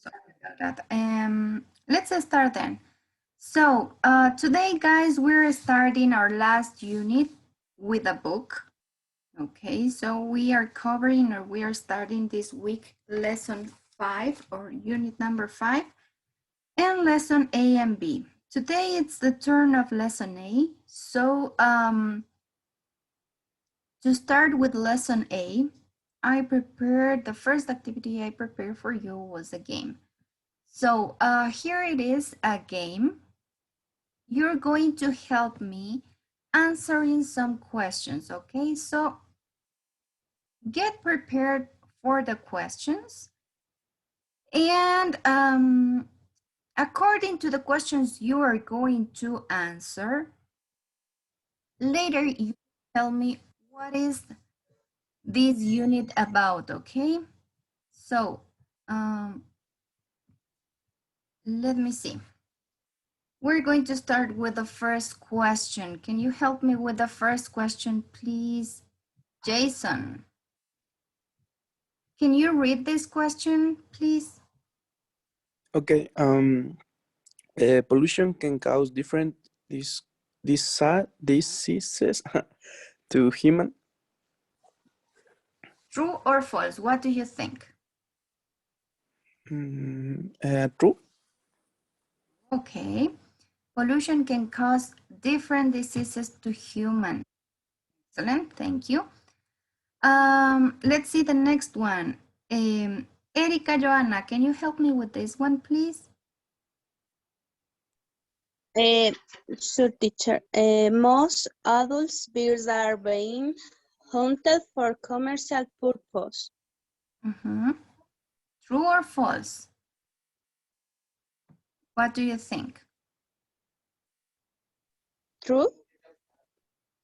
Sorry about that. Let's start then. So today, guys, we're starting our last unit with a book. Okay, so we are covering, or we are starting this week lesson 5 or unit number 5 and lesson A and B. Today it's the turn of lesson A. So to start with lesson A, I prepared, the first activity I prepared for you was a game. So here it is, a game. You're going to help me answering some questions, okay? So get prepared for the questions. And according to the questions you are going to answer, later you tell me what is this unit about, okay? So let me see. We're going to start with the first question. Can you help me with the first question, please? Jason, can you read this question, please? Okay. Pollution can cause different diseases to human. True or false? What do you think? True. Okay. Pollution can cause different diseases to humans. Excellent, thank you. Let's see the next one. Erika Joanna, can you help me with this one, please? Sure, teacher. Most adult bears are being hunted for commercial purpose. True or false? What do you think? True.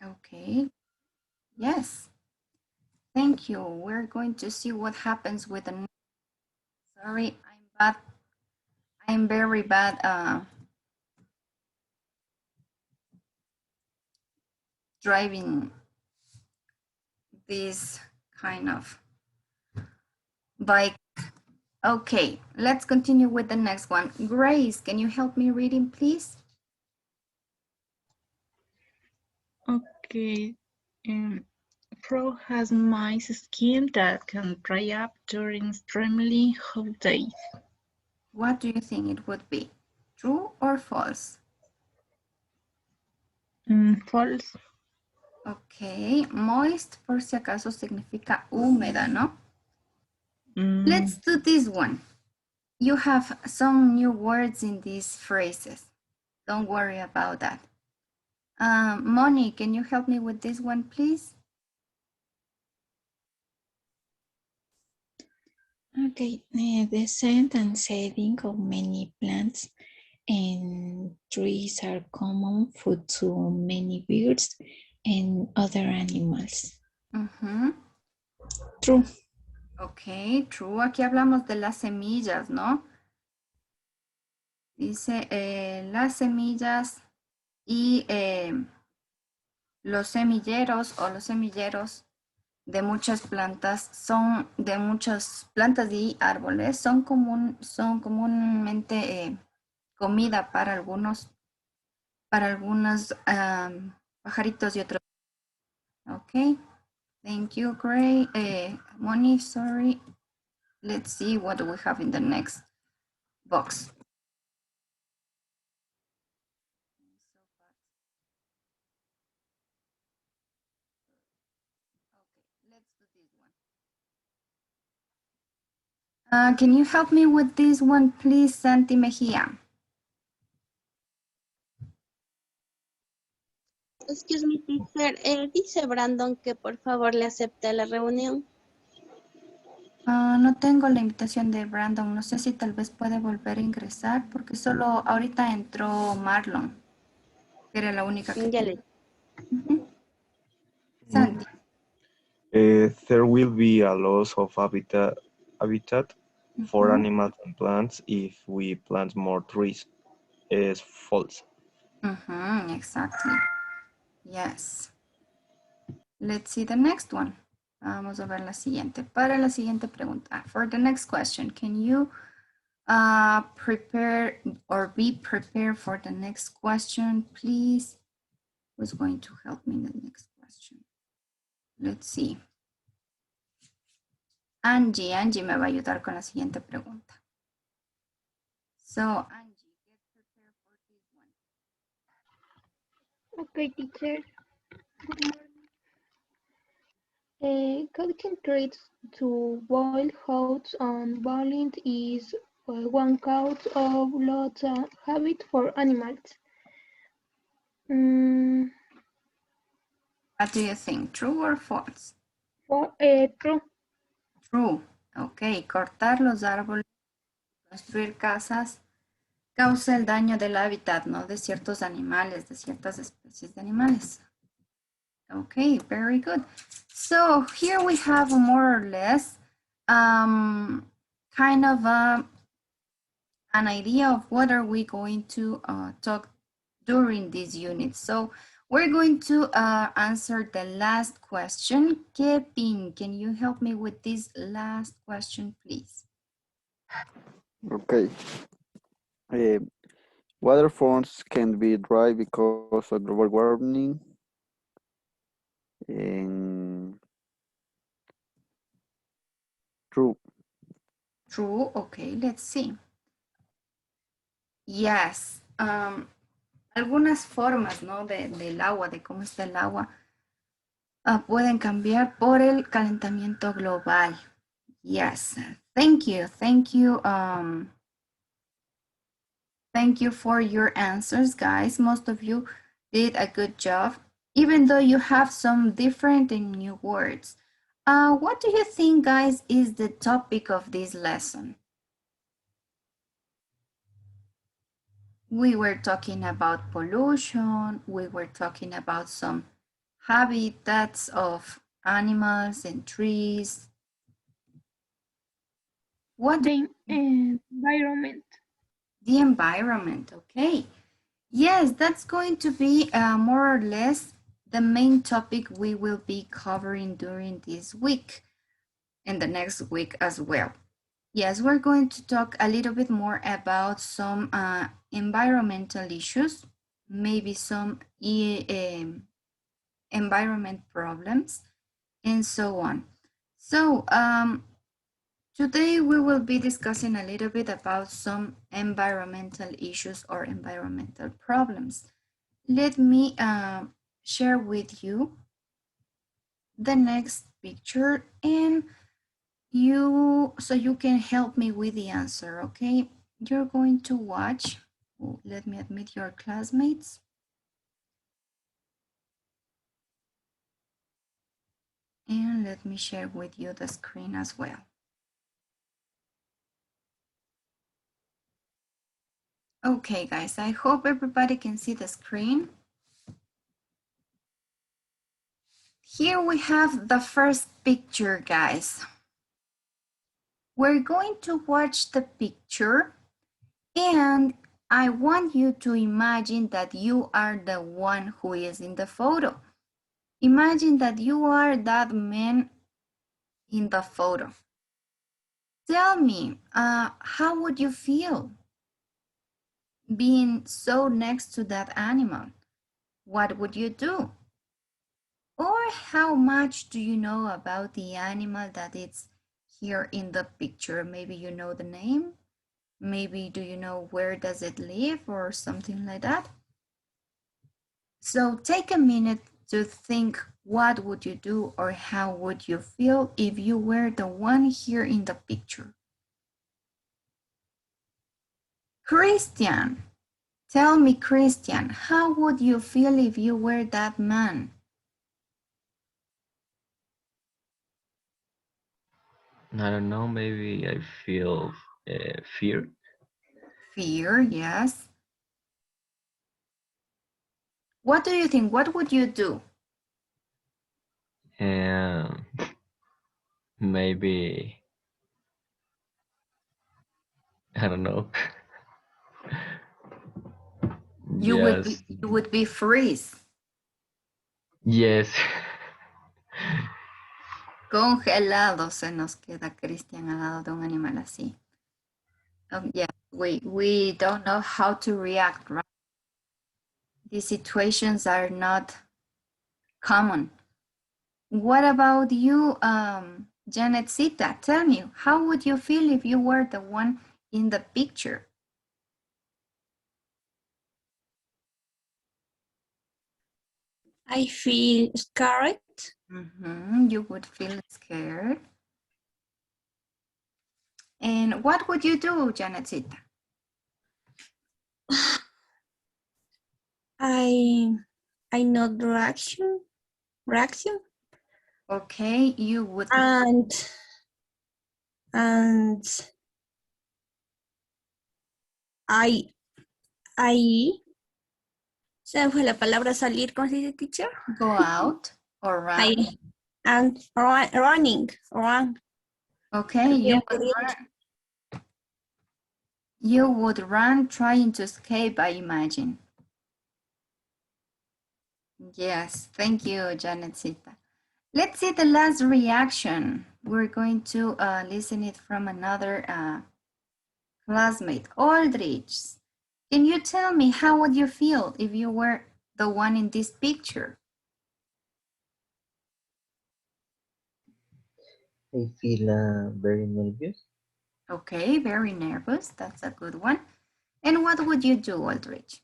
Okay. Yes. Thank you. We're going to see what happens with the. Sorry, I'm bad. I'm very bad driving this kind of bike. Okay, let's continue with the next one. Grace, can you help me reading, please? Okay. Frog has nice skin that can dry up during extremely hot days. What do you think it would be? True or false? False. Ok, moist por si acaso significa húmeda, ¿no? Let's do this one. You have some new words in these phrases. Don't worry about that. Moni, can you help me with this one, please? Okay, the scent and setting of many plants and trees are common food to many birds and other animals. True. Ok, true. Aquí hablamos de las semillas, ¿no? Dice las semillas y los semilleros o los semilleros de muchas plantas son de muchas plantas y árboles son comúnmente comida para algunos pajaritos y otros. Ok, thank you, Gray. Moni, sorry. Let's see what we have in the next box. Can you help me with this one, please, Santi Mejia? Excuse me, teacher. Dice Brandon que por favor le acepte la reunión. No tengo la invitación de Brandon. No sé si tal vez puede volver a ingresar porque solo ahorita entró Marlon, que era la única que ya le... Santi. There will be a loss of habitat for animals and plants if we plant more trees. Is false. Exactly. Yes. Let's see the next one. Vamos a ver la siguiente. Para la siguiente pregunta. For the next question, can you Prepare or be prepared for the next question, please. Who's going to help me in the next question? Let's see. Angie me va a ayudar con la siguiente pregunta. So, Angie, get prepared for this one. Okay, teacher. Good morning. Concentrate to boil hot and boiling is one cause of lots of habit for animals. What do you think? True or false? True. True. Ok, cortar los árboles, construir casas, causa el daño del hábitat, ¿no? De ciertos animales, de ciertas especies de animales. Okay, very good. So here we have more or less kind of an idea of what are we going to talk during this unit. So we're going to answer the last question. Kevin, can you help me with this last question, please? Okay. Water fonts can be dry because of global warming. And true. True. Okay, let's see. Yes. Algunas formas, ¿no? Del agua, de cómo está el agua, pueden cambiar por el calentamiento global. Yes. Thank you. Thank you. Thank you for your answers, guys. Most of you did a good job, even though you have some different and new words. What do you think, guys, is the topic of this lesson? We were talking about pollution. We were talking about some habitats of animals and trees. What? The environment. The environment, okay. Yes, that's going to be more or less the main topic we will be covering during this week and the next week as well. Yes, we're going to talk a little bit more about some environmental issues, maybe some environment problems, and so on. So today we will be discussing a little bit about some environmental issues or environmental problems. Let me share with you the next picture and so you can help me with the answer, okay? You're going to watch, let me admit your classmates. And let me share with you the screen as well. Okay, guys, I hope everybody can see the screen. Here we have the first picture, guys. We're going to watch the picture and I want you to imagine that you are the one who is in the photo. Imagine that you are that man in the photo. Tell me, how would you feel being so next to that animal? What would you do? Or how much do you know about the animal that is here in the picture? Maybe you know the name. Maybe do you know where does it live or something like that? So take a minute to think, what would you do or how would you feel if you were the one here in the picture? Christian, tell me, Christian, how would you feel if you were that man? I don't know, maybe I feel fear. Fear, yes. What do you think? What would you do? Maybe, I don't know. You would be freeze. Yes. Congelado se nos queda Cristian al lado de un animal así. Yeah, we don't know how to react, right? These situations are not common. What about you, Janet Sita? Tell me, how would you feel if you were the one in the picture? I feel scared. You would feel scared. And what would you do, Janet Sita? I know the reaction, Okay, you would. and se me fue la palabra salir, ¿cómo se dice, teacher? Go out or run. And run. Okay, you would run trying to escape, I imagine. Yes, thank you, Janet Sita. Let's see the last reaction. We're going to listen it from another classmate, Aldrich. Can you tell me how would you feel if you were the one in this picture? I feel very nervous. Okay, very nervous. That's a good one. And what would you do, Aldrich?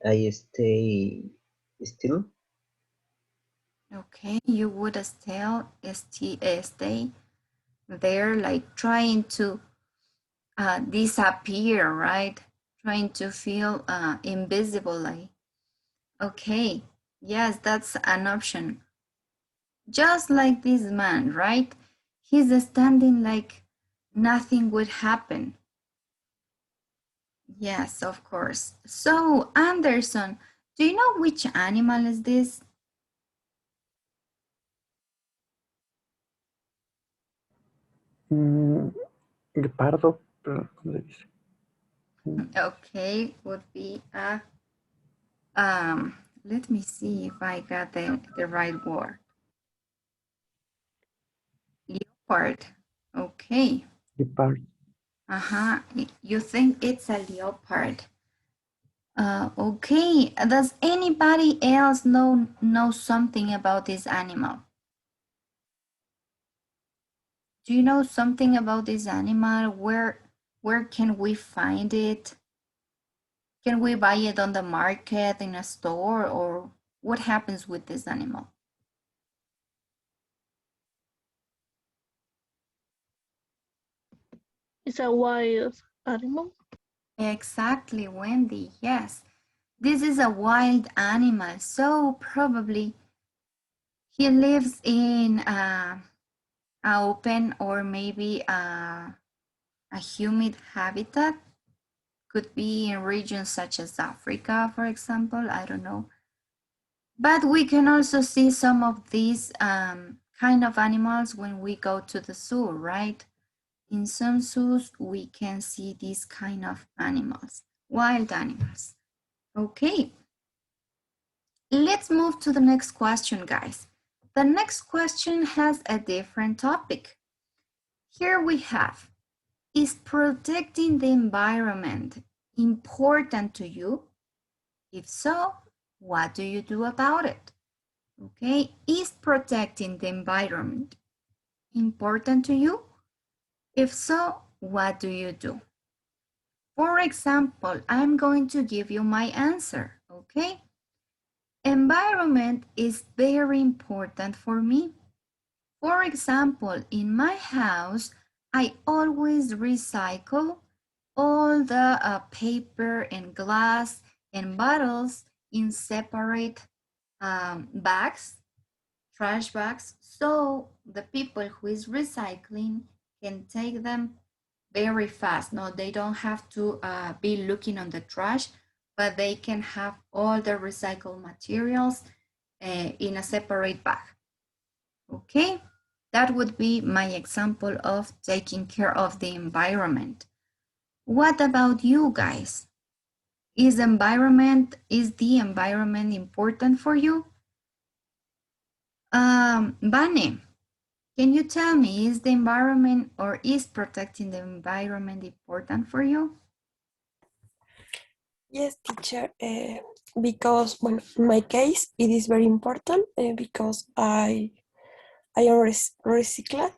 I stay still. Okay, you would stay there, like trying to disappear, right? Trying to feel invisible. Like, okay, yes, that's an option. Just like this man, right? He's standing like nothing would happen. Yes, of course. So, Anderson, do you know which animal is this? Guepardo, pero ¿cómo se dice? Okay, would be a let me see if I got the right word. Leopard. Okay. Guepard. You think it's a leopard. Okay. Does anybody else know something about this animal? Do you know something about this animal? Where can we find it? Can we buy it on the market, in a store, or what happens with this animal? It's a wild animal. Exactly, Wendy. Yes, this is a wild animal, so probably he lives in a open or maybe a humid habitat. Could be in regions such as Africa, for example. I don't know. But we can also see some of these kind of animals when we go to the zoo, right? In some zoos, we can see these kind of animals, wild animals. Okay. Let's move to the next question, guys. The next question has a different topic. Here we have, is protecting the environment important to you? If so, what do you do about it? Okay, is protecting the environment important to you? If so, what do you do? For example, I'm going to give you my answer, okay? Environment is very important for me. For example, in my house, I always recycle all the paper and glass and bottles in separate bags, trash bags, so the people who is recycling can take them very fast. No, they don't have to be looking on the trash, but they can have all the recycled materials in a separate bag. Okay, that would be my example of taking care of the environment. What about you guys? Is the environment important for you? Vane, Can you tell me, is the environment or is protecting the environment important for you? Yes, teacher, because well, in my case, it is very important because I am recycler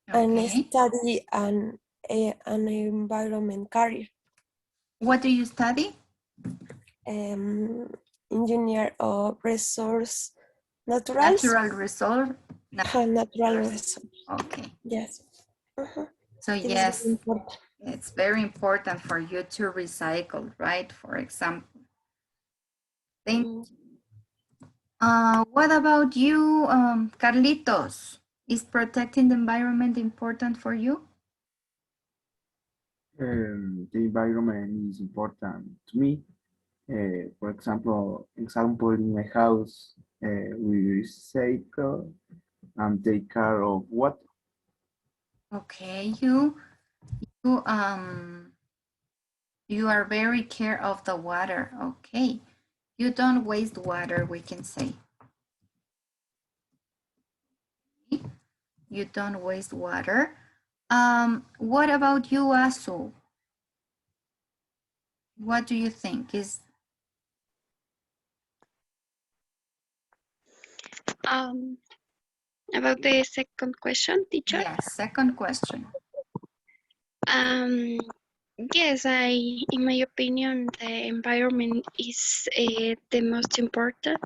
and Okay. study an environment career. What do you study? Engineer of resource naturals. Natural resource. Natural resource. Okay. Yes. So It is yes, very important. it's very important for you to recycle, right? For example. Thank you. What about you, Carlitos? Is protecting the environment important for you? The environment is important to me. For example, in my house, we recycle and take care of water. Okay, you are very care of the water. Okay, you don't waste water, we can say. You don't waste water. What about you, Asu? What do you think is? About the second question, teacher. Yes, second question. Yes, in my opinion, the environment is the most important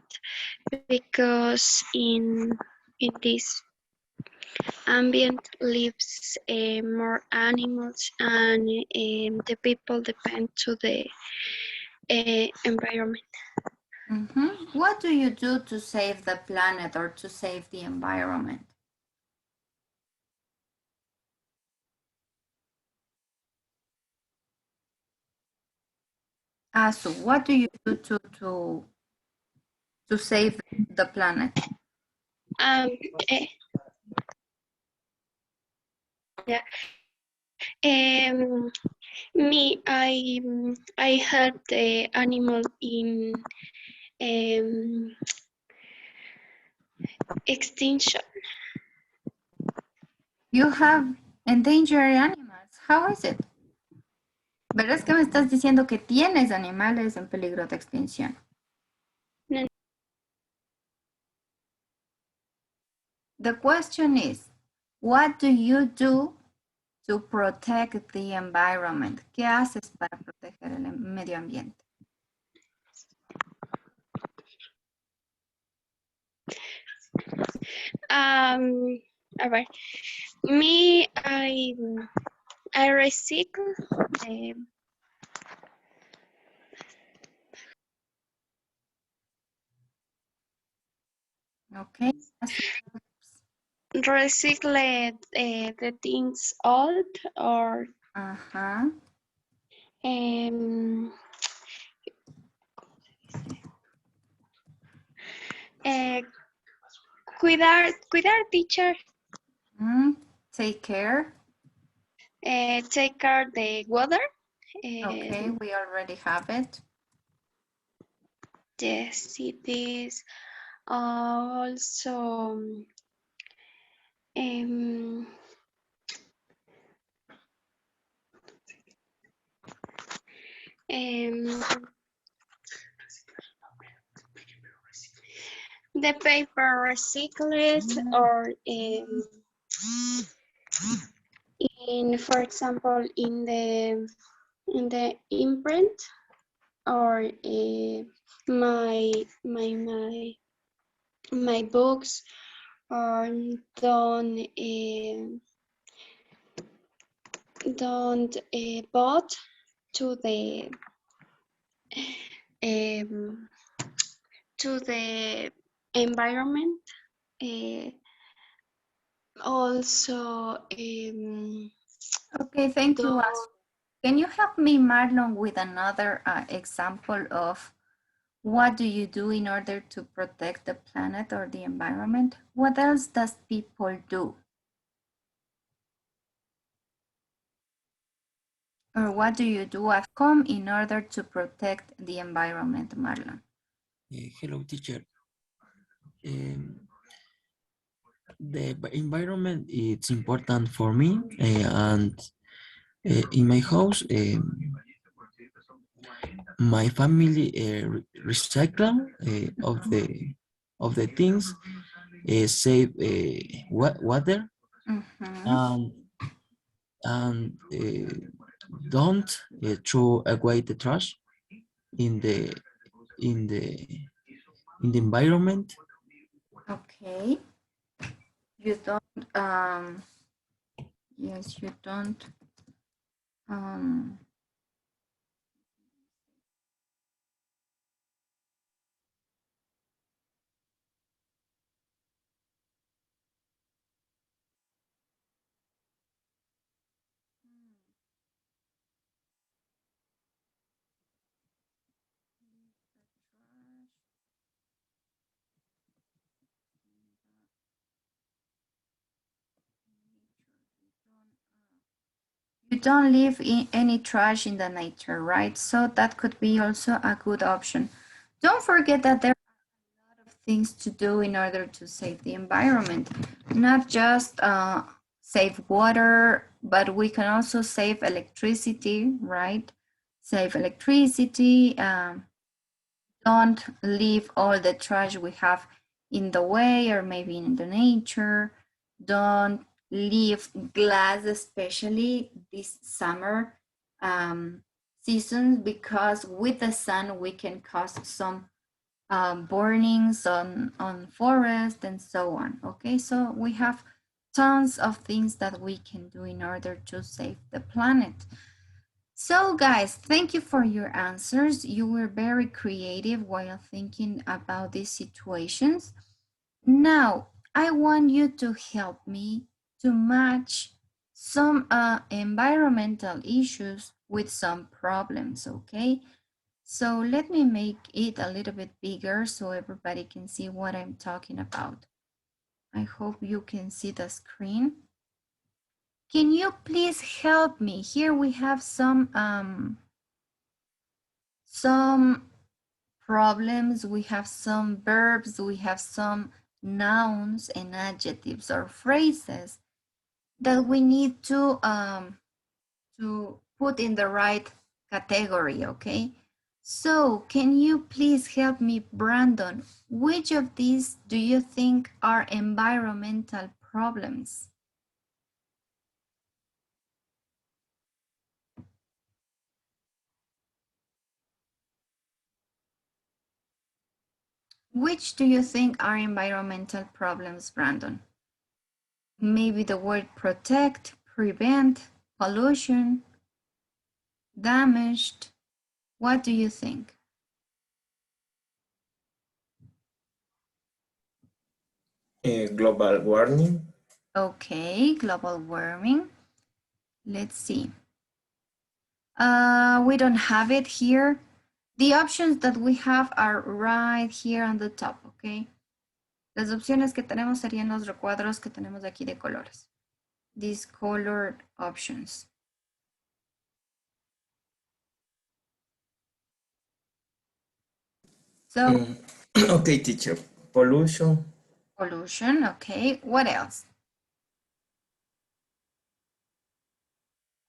because in this ambient lives more animals and the people depend to the environment. What do you do to save the planet or to save the environment? Asu, what do you do to save the planet? Yeah. I help the animal in extinction. You have endangered animals. How is it? ¿Verdad que me estás diciendo que tienes animales en peligro de extinción? No. The question is, what do you do to protect the environment? ¿Qué haces para proteger el medio ambiente? All right. Me, I recycle. Okay. Recycle the things old or cuidar teacher. Take care. Take care the water. Okay, we already have it. Yes, it is. Also, the paper recycled or in, for example, in the imprint or my books are don't bought to the environment. Also, okay, thank you. Can you help me, Marlon, with another example of what do you do in order to protect the planet or the environment? What else does people do? Or what do you do at home in order to protect the environment, Marlon? Hello, teacher. the environment it's important for me, and in my house, my family recycle of the things, save water, and don't throw away the trash in the in the in the environment. Okay. You don't, yes, you don't, you don't leave any trash in the nature, right? So that could be also a good option. Don't forget that there are a lot of things to do in order to save the environment, not just save water, but we can also save electricity, right? Save electricity. Don't leave all the trash we have in the way or maybe in the nature. Don't leave glass, especially this summer season, because with the sun we can cause some burnings on forest and so on. Okay, so we have tons of things that we can do in order to save the planet. So guys, thank you for your answers. You were very creative while thinking about these situations. Now, I want you to help me to match some environmental issues with some problems, okay? So let me make it a little bit bigger so everybody can see what I'm talking about. I hope you can see the screen. Can you please help me? Here we have some problems, we have some verbs, we have some nouns and adjectives or phrases that we need to put in the right category, okay? So can you please help me, Brandon? Which of these do you think are environmental problems? Which do you think are environmental problems, Brandon? Maybe the word protect, prevent, pollution, damaged. What do you think? Global warming. Okay, global warming. Let's see. We don't have it here. The options that we have are right here on the top, okay? Las opciones que tenemos serían los recuadros que tenemos aquí de colores. These colored options. So, Okay, teacher. Pollution. Pollution, okay. What else?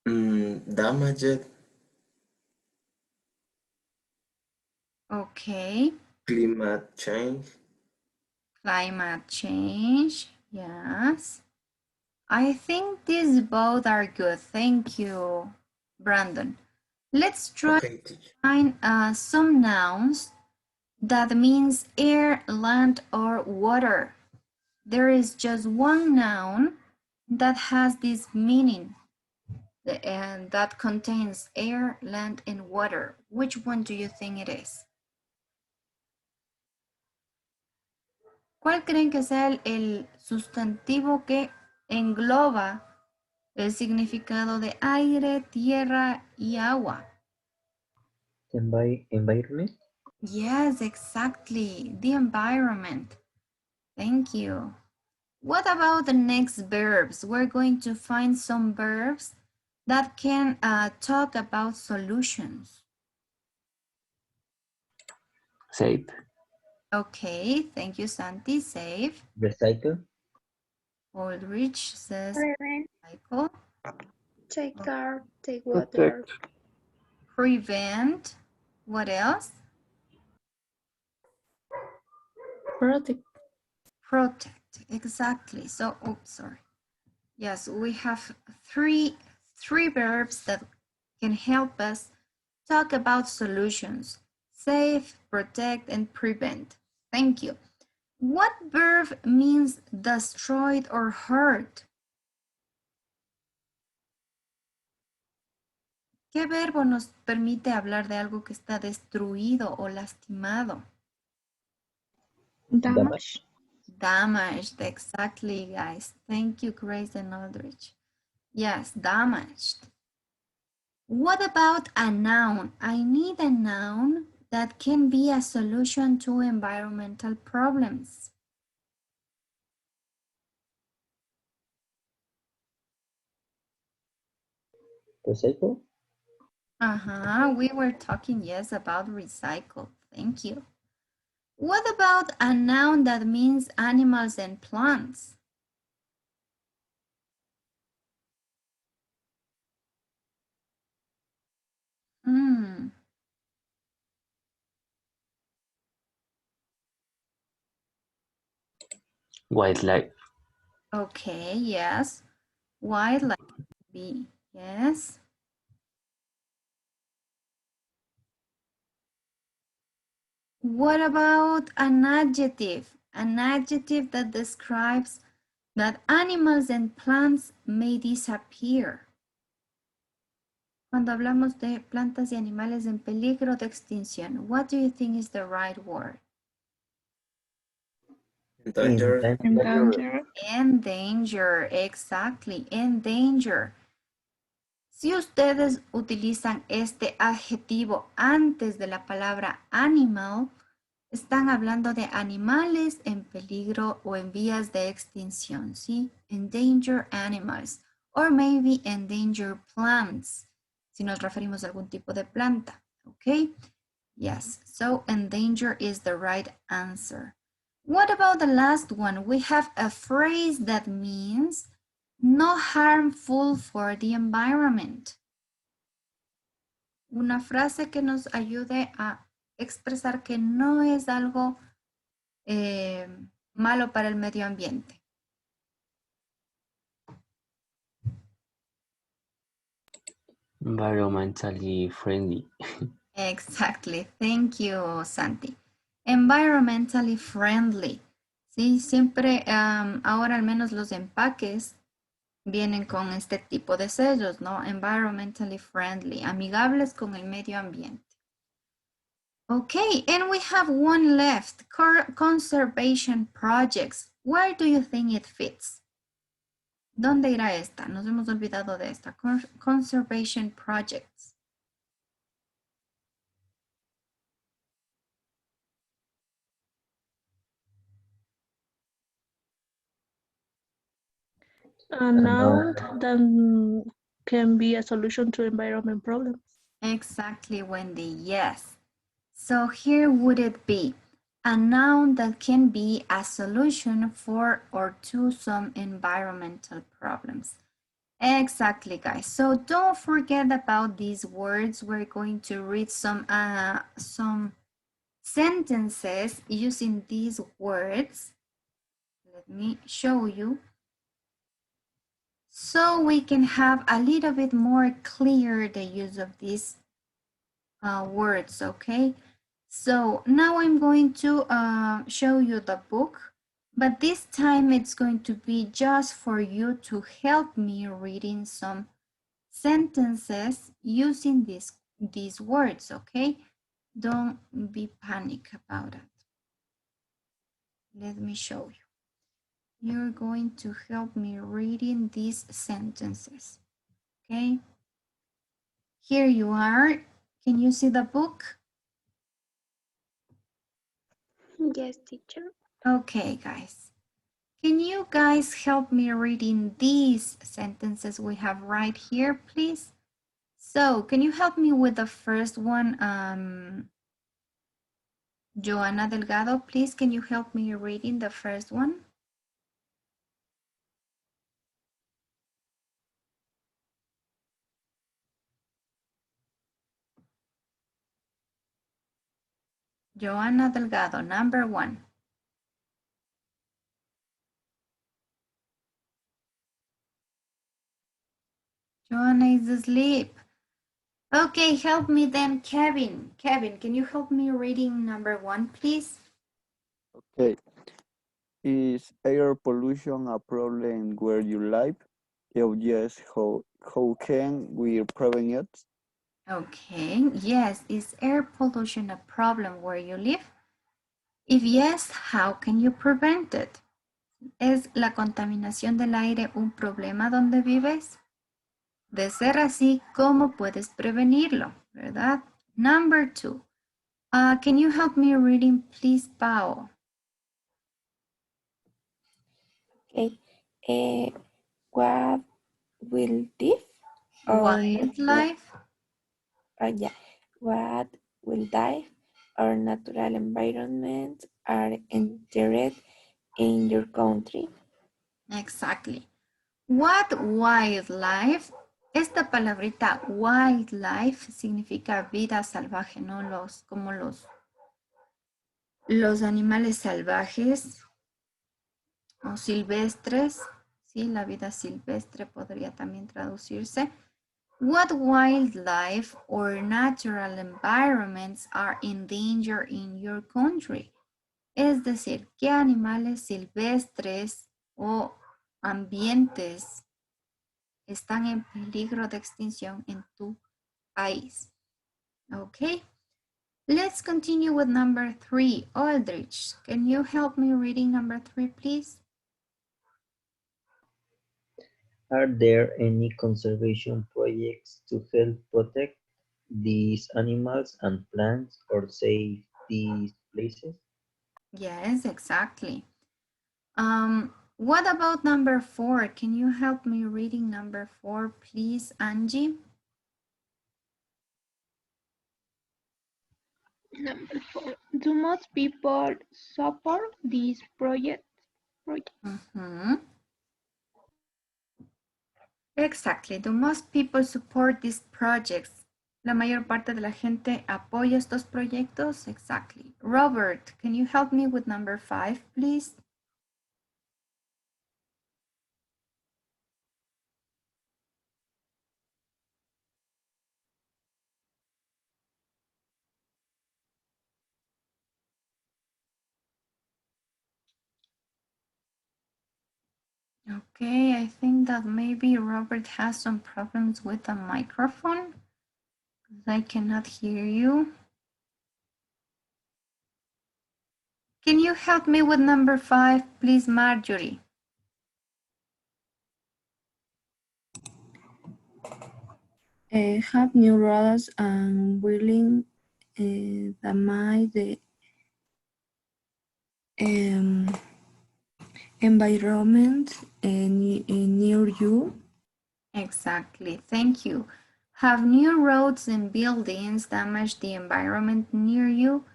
Damaged. Okay. Climate change. Climate change, yes. I think these both are good. Thank you, Brandon. Let's try to find some nouns that means air, land, or water. There is just one noun that has this meaning and that contains air, land, and water. Which one do you think it is? ¿Cuál creen que sea el sustantivo que engloba el significado de aire, tierra y agua? Environment? Yes, exactly. The environment. Thank you. What about the next verbs? We're going to find some verbs that can talk about solutions. Save. Okay, thank you, Santi. Save. Recycle? Aldrich says Prevent, recycle. take care, take water. Protect. Prevent. What else? Protect. Protect. Exactly. So, oops, sorry. Yes, we have three verbs that can help us talk about solutions. Save, protect, and prevent. Thank you. What verb means destroyed or hurt? ¿Qué verbo nos permite hablar de algo que está destruido o lastimado? Damage. Damaged, exactly, guys. Thank you, Grace and Aldrich. Yes, damaged. What about a noun? I need a noun that can be a solution to environmental problems. Recycle? We were talking, yes, about recycle. Thank you. What about a noun that means animals and plants? Wildlife. Okay, yes. Wildlife can be, yes. What about an adjective? An adjective that describes that animals and plants may disappear. Cuando hablamos de plantas y animales en peligro de extinción, what do you think is the right word? Endangered. Endangered. Endanger, exactly, endanger. Si ustedes utilizan este adjetivo antes de la palabra animal, están hablando de animales en peligro o en vías de extinción, ¿sí? Endanger animals, or maybe endanger plants, si nos referimos a algún tipo de planta, ¿ok? Yes, so endanger is the right answer. What about the last one? We have a phrase that means no harmful for the environment. Una frase que nos ayude a expresar que no es algo malo para el medio ambiente. Environmentally friendly. Exactly. Thank you, Santi. Environmentally friendly. Sí, siempre, ahora al menos los empaques vienen con este tipo de sellos, ¿no? Environmentally friendly, amigables con el medio ambiente. Okay, and we have one left, conservation projects. Where do you think it fits? ¿Dónde irá esta? Nos hemos olvidado de esta. Conservation projects. A noun that can be a solution to environment problems. Exactly, Wendy, yes. So here would it be a noun that can be a solution for or to some environmental problems. Exactly, guys. So don't forget about these words. We're going to read some sentences using these words. Let me show you. So we can have a little bit more clear the use of these words, okay? So now I'm going to show you the book, but this time it's going to be just for you to help me reading some sentences using these words, okay? Don't be panic about it. Let me show you. You're going to help me reading these sentences, okay? Here you are. Can you see the book? Yes, teacher. Okay, guys. Can you guys help me reading these sentences we have right here, please? So, can you help me with the first one? Joana Delgado, please, can you help me reading the first one? Joana Delgado, number 1. Joanna is asleep. Okay, help me then, Kevin. Kevin, can you help me reading number 1, please? Okay. Is air pollution a problem where you live? If yes, how can we prevent it? Okay, yes, is air pollution a problem where you live? If yes, how can you prevent it? ¿Es la contaminación del aire un problema donde vives? De ser así, ¿cómo puedes prevenirlo? ¿Verdad? Number 2. Can you help me reading, please, Pao? Okay. What will live or Wildlife? yeah. What will die or natural environments are entered in your country? Exactly. What wildlife? Esta palabrita wildlife significa vida salvaje, ¿no? Como los animales salvajes o silvestres, ¿sí? La vida silvestre podría también traducirse. What wildlife or natural environments are in danger in your country? Es decir, ¿qué animales silvestres o ambientes están en peligro de extinción en tu país? Okay. Let's continue with number 3. Aldrich, can you help me reading number 3, please? Are there any conservation projects to help protect these animals and plants or save these places? Yes, exactly. What about number 4? Can you help me reading number 4, please, Angie? Number 4. Do most people support this project? Exactly. Do most people support these projects? La mayor parte de la gente apoya estos proyectos. Exactly. Robert, can you help me with number 5, please? Okay, I think that maybe Robert has some problems with the microphone. I cannot hear you. Can you help me with number 5, please, Marjorie? Have new roads and building that might the environment near you. Exactly, thank you. Have new roads and buildings damaged the environment near you?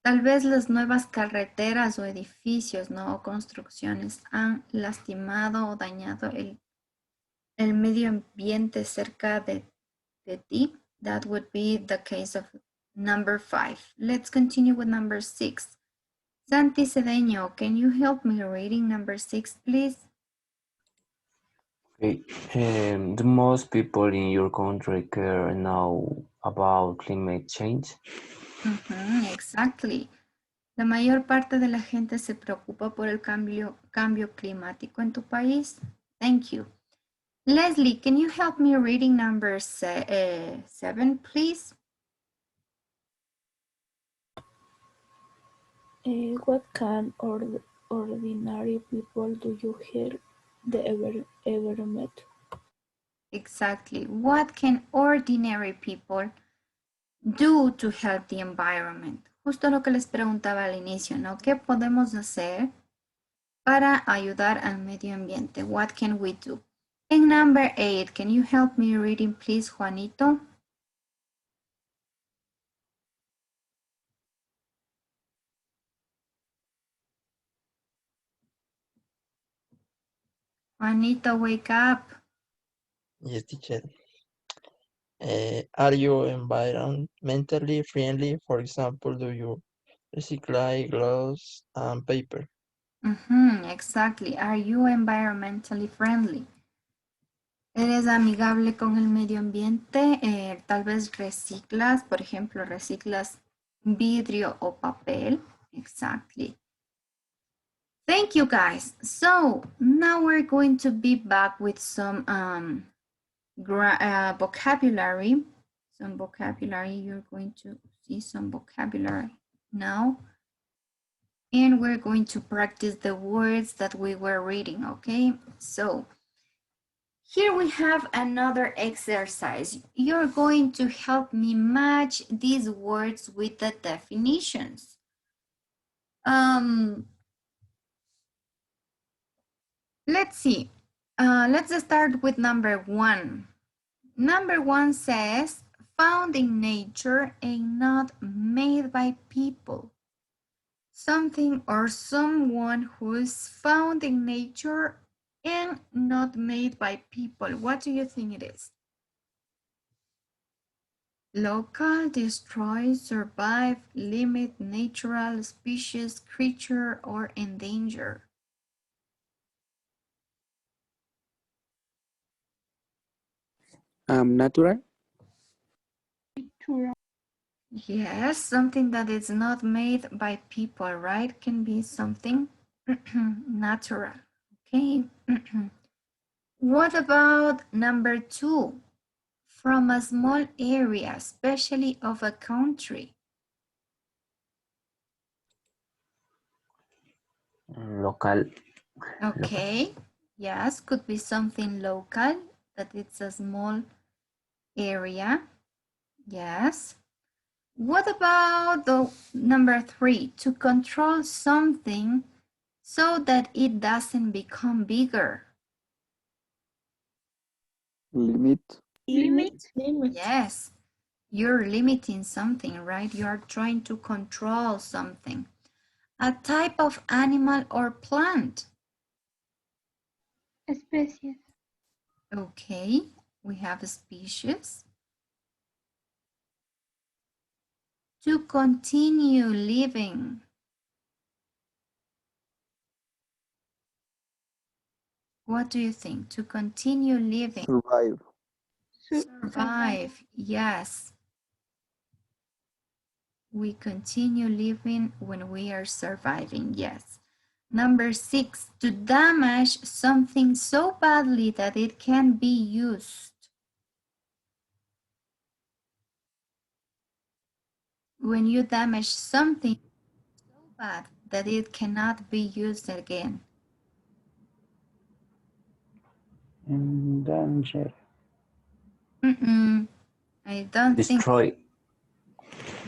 Tal vez las nuevas carreteras o edificios, ¿no? O construcciones han lastimado o dañado el medio ambiente cerca de ti. That would be the case of number 5. Let's continue with number 6. Santi Cedeño, can you help me reading number 6, please? Okay. Do most people in your country care now about climate change? Exactly. La mayor parte de la gente se preocupa por el cambio climático en tu país. Thank you. Leslie, can you help me reading number 7, please? What can ordinary people do you help the environment? Exactly. What can ordinary people do to help the environment? Justo lo que les preguntaba al inicio, ¿no? ¿Qué podemos hacer para ayudar al medio ambiente? What can we do? In number 8, can you help me reading, please, Juanito? Juanito, wake up. Yes, teacher. Are you environmentally friendly? For example, do you Reciclar glass and paper. Exactly. Are you environmentally friendly? ¿Eres amigable con el medio ambiente? Tal vez reciclas, por ejemplo, reciclas vidrio o papel. Exactly. Thank you, guys. So now we're going to be back with some vocabulary. Some vocabulary. You're going to see some vocabulary now. And we're going to practice the words that we were reading, okay? So here we have another exercise. You're going to help me match these words with the definitions. Let's see. Let's start with number 1. Number 1 says, found in nature and not made by people. Something or someone who is found in nature and not made by people. What do you think it is? Local, destroy, survive, limit, natural, species, creature, or endanger. Natural. Yes, something that is not made by people, right? Can be something natural. Okay. What about number 2? From a small area, especially of a country. Local. Okay. Yes, could be something local, that it's a small area. Yes. What about the number 3? To control something so that it doesn't become bigger. Limit. Limit? Yes. You're limiting something, right? You're trying to control something. A type of animal or plant. Especies. Okay, we have a species. To continue living. What do you think? To continue living. Survive. Survive, yes. We continue living when we are surviving, yes. Number 6, to damage something so badly that it can be used. When you damage something so bad that it cannot be used again. Endanger. I don't Destroy. think.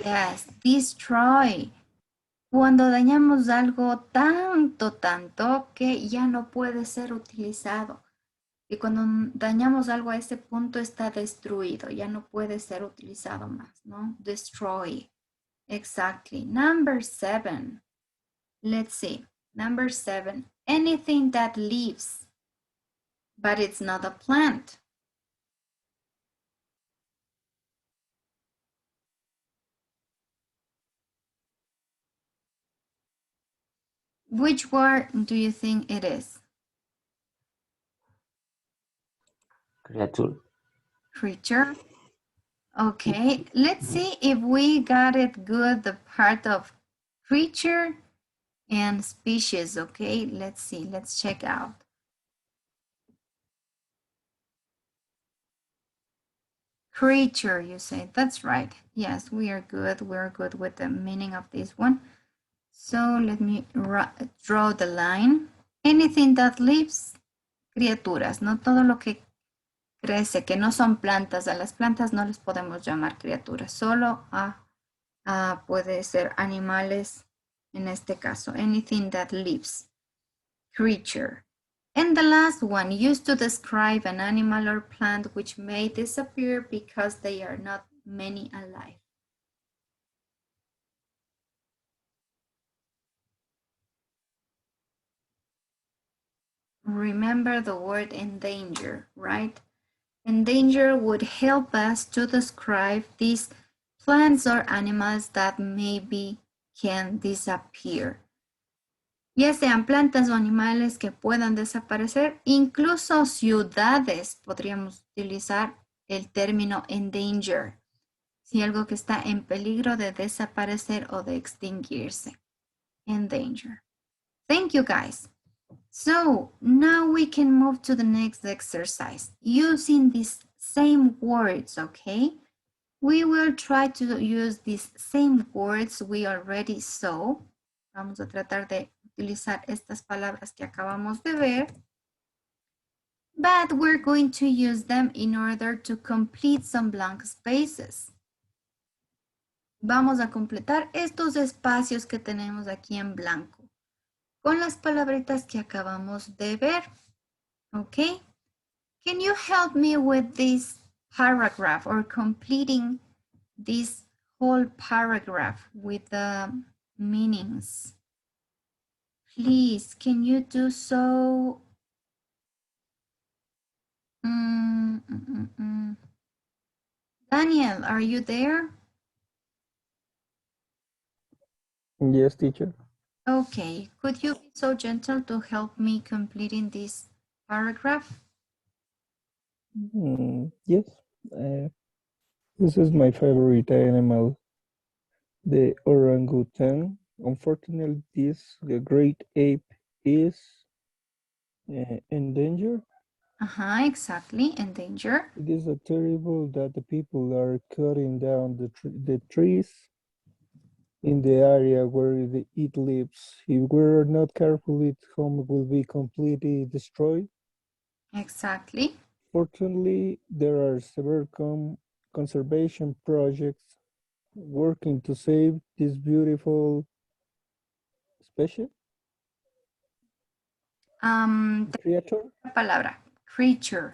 Yes, destroy. Cuando dañamos algo tanto que ya no puede ser utilizado. Y cuando dañamos algo a ese punto está destruido, ya no puede ser utilizado más, ¿no? Destroy. Exactly. Number 7. Let's see. Number 7. Anything that lives, but it's not a plant. Which word do you think it is? Creature. Creature. Okay, let's see if we got it good, the part of creature and species, okay? Let's see, let's check out. Creature, you say, that's right. Yes, we're good with the meaning of this one. So let me draw the line. Anything that lives, criaturas, no todo lo que crece, que no son plantas. A las plantas no les podemos llamar criaturas, solo puede ser animales, en este caso, anything that lives, creature. And the last one, used to describe an animal or plant which may disappear because they are not many alive. Remember the word endanger, right? Endanger would help us to describe these plants or animals that may be can disappear. Ya sean plantas o animales que puedan desaparecer, incluso ciudades, podríamos utilizar el término endanger, si algo que está en peligro de desaparecer o de extinguirse. Endanger. Thank you, guys. So now we can move to the next exercise using these same words, okay? We will try to use these same words we already saw. Vamos a tratar de utilizar estas palabras que acabamos de ver. But we're going to use them in order to complete some blank spaces. Vamos a completar estos espacios que tenemos aquí en blanco con las palabritas que acabamos de ver. Okay? Can you help me with this paragraph or completing this whole paragraph with the meanings? Please, can you do so? Daniel, are you there? Yes, teacher. Okay, could you be so gentle to help me completing this paragraph? Yes. This is my favorite animal, the orangutan. Unfortunately, this great ape is endangered. Exactly, endangered. It is terrible that the people are cutting down the trees in the area where it lives. If we're not careful, its home will be completely destroyed. Exactly. Fortunately, there are several conservation projects working to save this beautiful species. Creature. Palabra, creature.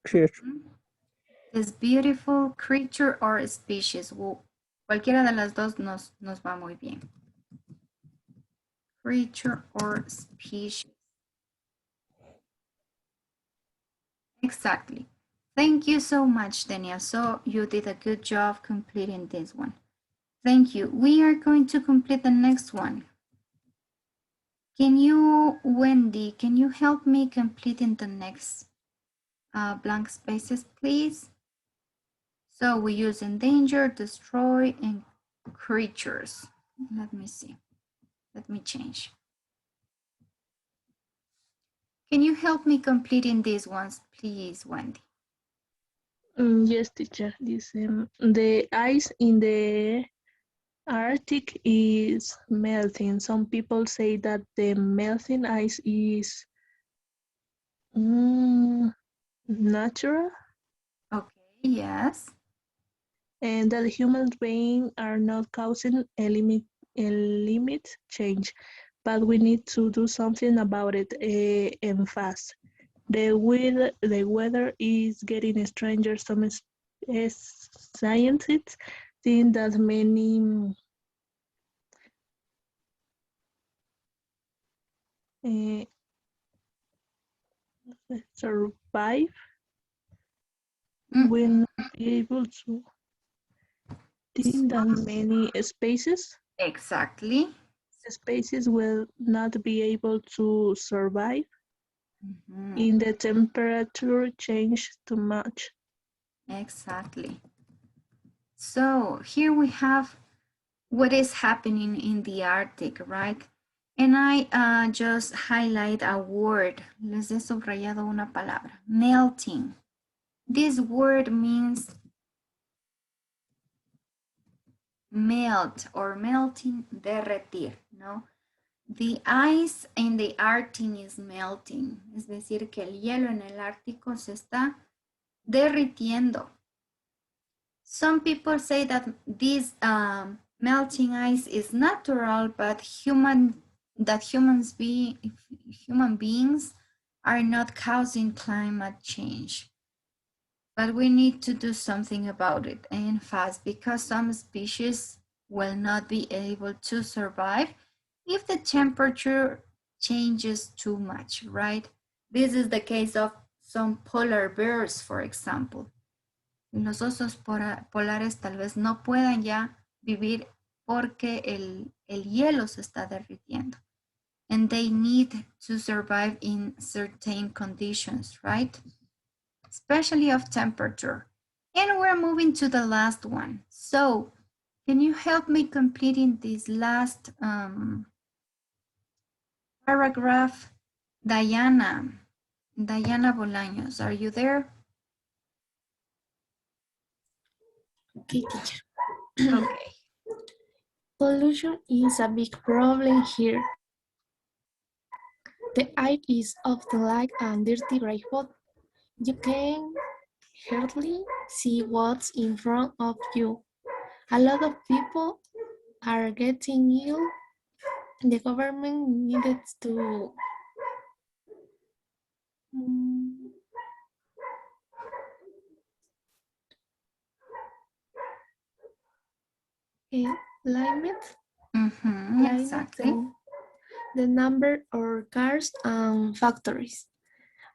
Creature. This beautiful creature or species. Cualquiera de las dos nos va muy bien. Creature or species. Exactly. Thank you so much, Daniel. So you did a good job completing this one. Thank you. We are going to complete the next one. Can you, Wendy, can you help me completing the next blank spaces, please? So we use endanger, destroy, and creatures. Let me see. Let me change. Can you help me completing these ones, please, Wendy? Yes, teacher. The ice in the Arctic is melting. Some people say that the melting ice is natural. Okay, yes. And that human beings are not causing a limit change, but we need to do something about it and fast. The weather is getting stranger. Some scientists think that many survive will not be able to think that many species. Exactly. Species will not be able to survive in the temperature change too much. Exactly. So here we have what is happening in the Arctic, right? And I just highlight a word. Les he subrayado una palabra. Melting. This word means melt or melting, derretir, ¿no? The ice in the Arctic is melting. Es decir, que el hielo en el Ártico se está derritiendo. Some people say that this melting ice is natural, but human beings are not causing climate change. But we need to do something about it and fast, because some species will not be able to survive if the temperature changes too much, right? This is the case of some polar bears, for example. Los osos polares tal vez no puedan ya vivir porque el hielo se está derritiendo. And they need to survive in certain conditions, right? Especially of temperature. And we're moving to the last one. So, can you help me completing this last paragraph? Diana Bolaños, are you there? Okay, teacher. Okay. Pollution is a big problem here. The air is often like a dirty gray hole. You can hardly see what's in front of you. A lot of people are getting ill. The government needed to limit Exactly. the number of cars and factories.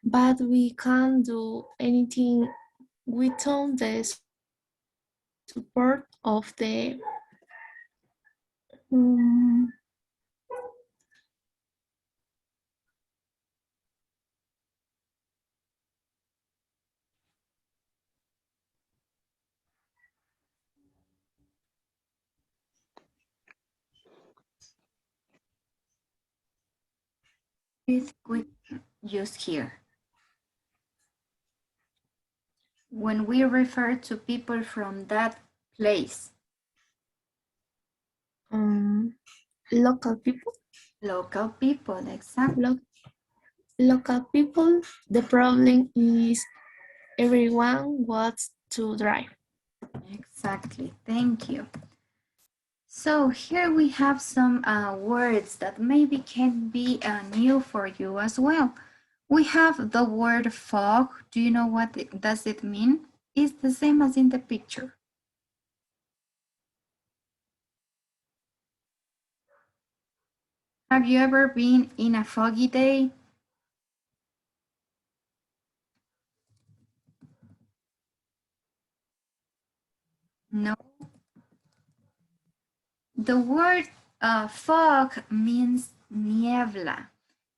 But we can't do anything without the support of the Please quick use here. When we refer to people from that place. Local people. Local people, exactly. Local people, the problem is everyone wants to drive. Exactly, thank you. So here we have some words that maybe can be new for you as well. We have the word fog. Do you know what does it mean? It's the same as in the picture. Have you ever been in a foggy day? No. The word fog means niebla.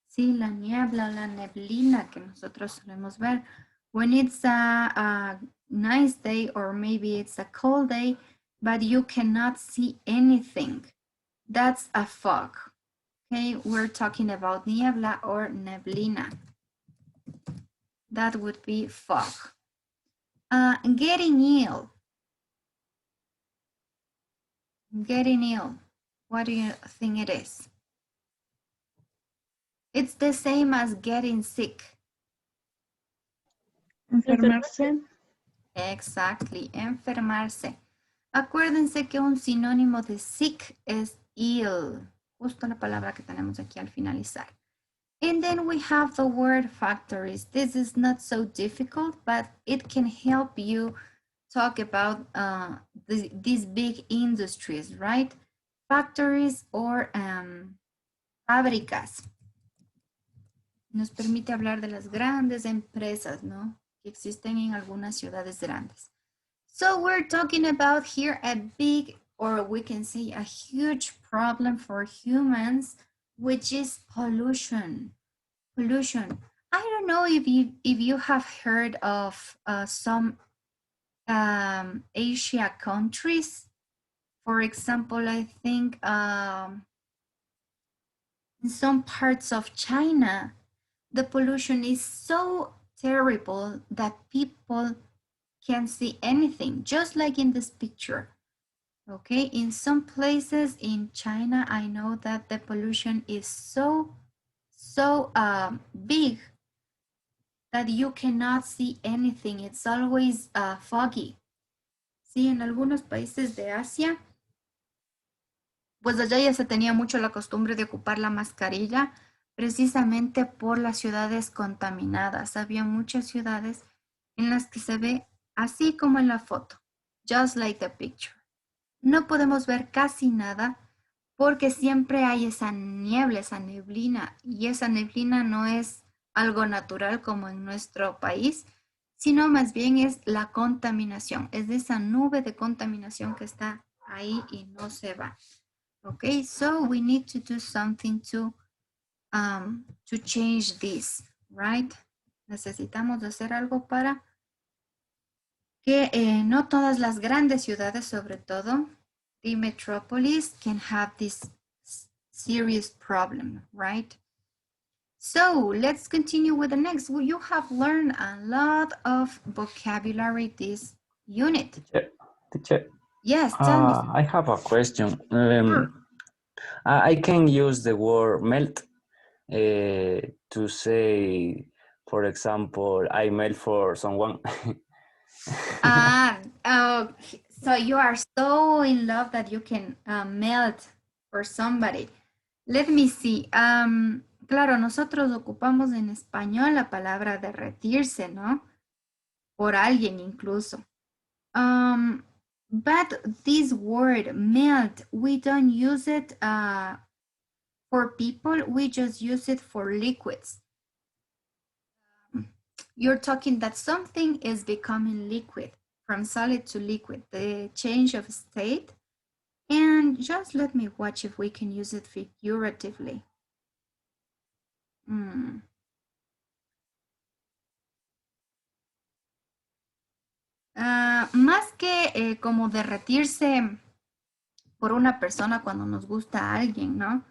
Sí, la niebla, la neblina que nosotros solemos ver. When it's a nice day or maybe it's a cold day, but you cannot see anything. That's a fog. Okay, we're talking about niebla or neblina. That would be fog. Getting ill. Getting ill. What do you think it is? It's the same as getting sick. Enfermarse. Exactly, enfermarse. Acuérdense que un sinónimo de sick es ill. Justo la palabra que tenemos aquí al finalizar. And then we have the word factories. This is not so difficult, but it can help you talk about these big industries, right? Factories or fábricas. Nos permite hablar de las grandes empresas, ¿no? Que existen en algunas ciudades grandes. So we're talking about here a big, or we can say a huge problem for humans, which is pollution. Pollution. I don't know if you have heard of some Asia countries. For example, I think in some parts of China, the pollution is so terrible that people can't see anything, just like in this picture. Okay, in some places in China, I know that the pollution is so big that you cannot see anything. It's always foggy. Sí, en algunos países de Asia, pues allá ya se tenía mucho la costumbre de ocupar la mascarilla, precisamente por las ciudades contaminadas. Había muchas ciudades en las que se ve así como en la foto, just like the picture. No podemos ver casi nada porque siempre hay esa niebla, esa neblina, y esa neblina no es algo natural como en nuestro país, sino más bien es la contaminación, es esa nube de contaminación que está ahí y no se va. Okay, so we need to do something to change this, right? Necesitamos hacer algo para que no todas las grandes ciudades, sobre todo the metropolis, can have this serious problem, right? So let's continue with the next. Well, you have learned a lot of vocabulary this unit. Teacher. Yes, tell me. I have a question. Sure. I can use the word melt to say, for example, I melt for someone. Oh, so you are so in love that you can melt for somebody. Let me see. Claro, nosotros ocupamos en español la palabra derretirse, ¿no? Por alguien incluso. But this word melt, we don't use it for people. We just use it for liquids. You're talking that something is becoming liquid, from solid to liquid, the change of state. And just let me watch if we can use it figuratively. Más que como derretirse por una persona cuando nos gusta a alguien, ¿no?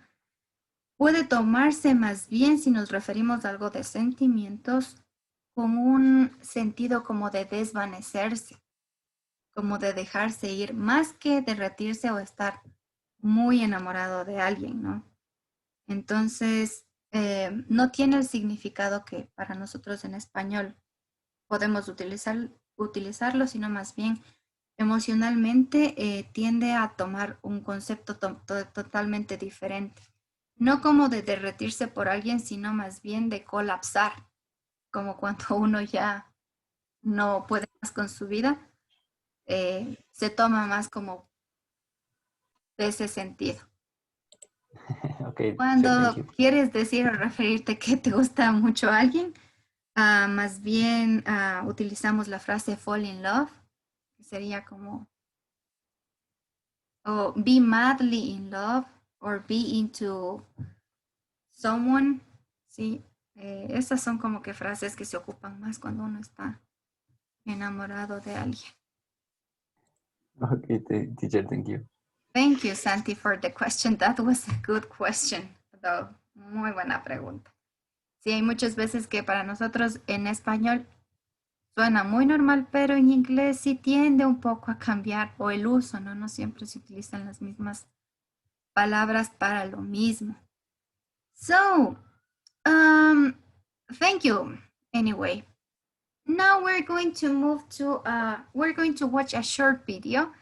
Puede tomarse más bien si nos referimos a algo de sentimientos con un sentido como de desvanecerse, como de dejarse ir, más que derretirse o estar muy enamorado de alguien, ¿no? Entonces, no tiene el significado que para nosotros en español podemos utilizarlo, sino más bien emocionalmente tiende a tomar un concepto totalmente diferente. No como de derretirse por alguien, sino más bien de colapsar, como cuando uno ya no puede más con su vida, se toma más como de ese sentido. Okay, Cuando quieres decir o referirte que te gusta mucho a alguien, más bien utilizamos la frase fall in love, que sería como be madly in love or be into someone, ¿sí? Esas son como que frases que se ocupan más cuando uno está enamorado de alguien. Okay, teacher, thank you. Thank you, Santi, for the question. That was a good question, though. Muy buena pregunta. Sí, hay muchas veces que para nosotros en español suena muy normal, pero en inglés sí tiende un poco a cambiar, o el uso, ¿no? No siempre se utilizan las mismas palabras para lo mismo. So, thank you. Anyway, now we're going to move to, we're going to watch a short video.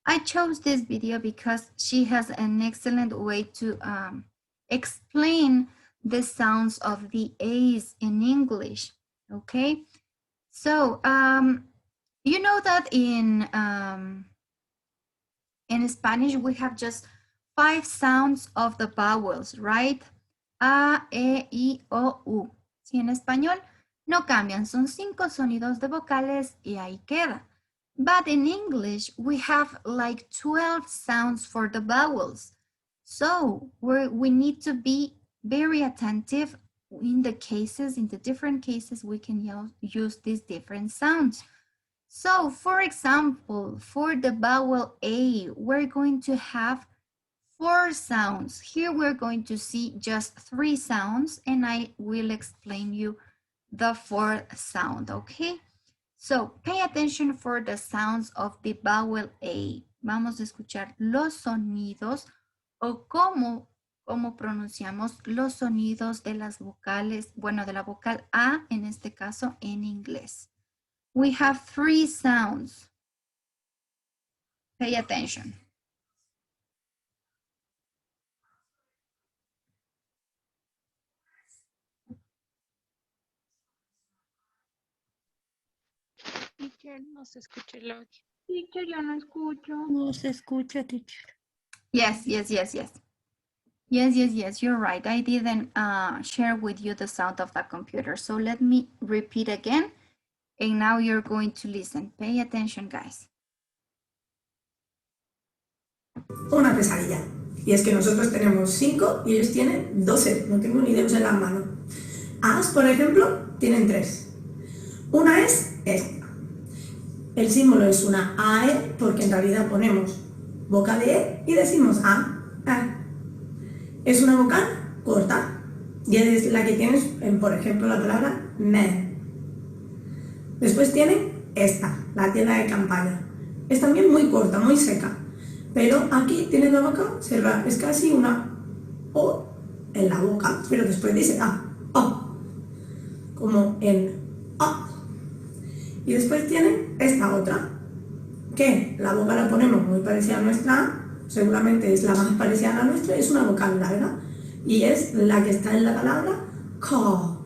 I chose this video because she has an excellent way to explain the sounds of the A's in English, okay? So, you know that in Spanish, we have just 5 sounds of the vowels, right? A, E, I, O, U. Si en español no cambian, son 5 sonidos de vocales y ahí queda. But in English, we have like 12 sounds for the vowels. So we need to be very attentive in the cases, in the different cases, we can use these different sounds. So for example, for the vowel A, we're going to have 4 sounds. Here we're going to see just 3 sounds and I will explain you the 4th sound, okay? So pay attention for the sounds of the vowel A. Vamos a escuchar los sonidos o cómo pronunciamos los sonidos de las vocales, bueno, de la vocal A en este caso en inglés. We have 3 sounds. Pay attention. Teacher, no se escucha el audio. Teacher, yo no escucho. No se escucha, teacher. Yes, you're right. I didn't share with you the sound of the computer. So let me repeat again. And now you're going to listen. Pay attention, guys. una pesadilla. Y es que nosotros tenemos 5 y ellos tienen 12. No tengo ni dedos en la mano. As, por ejemplo, tienen 3. Una es esta. El símbolo es una AE porque en realidad ponemos boca de E y decimos A. Es una vocal corta y es la que tienes en, por ejemplo, la palabra me. Después tienen esta, la tienda de campaña. Es también muy corta, muy seca. Pero aquí tiene la boca cerrada. Es casi una O en la boca, pero después dice A, O. Como en A. Y después tienen esta otra, que la boca la ponemos muy parecida a nuestra A. Seguramente es la más parecida a la nuestra. Es una vocal larga. Y es la que está en la palabra call.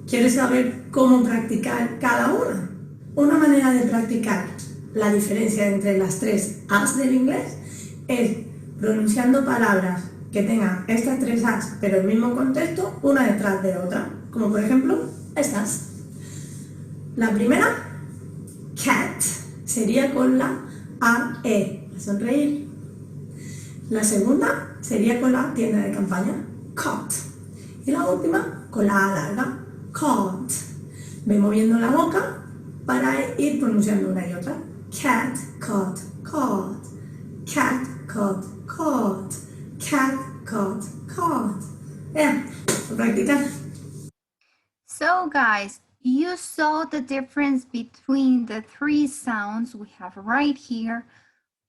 ¿Quieres saber cómo practicar cada una? Una manera de practicar la diferencia entre las 3 As del inglés es pronunciando palabras que tengan estas 3 As, pero el mismo contexto, una detrás de otra. Como por ejemplo, estas. La primera, cat, sería con la A-E, a sonreír. La segunda sería con la tienda de campaña, cot. Y la última, con la A larga, caught. Ve moviendo la boca para ir pronunciando una y otra. Cat, caught, caught. Cat, caught, caught. Cat, caught, caught. Practicar. So guys, you saw the difference between the 3 sounds we have right here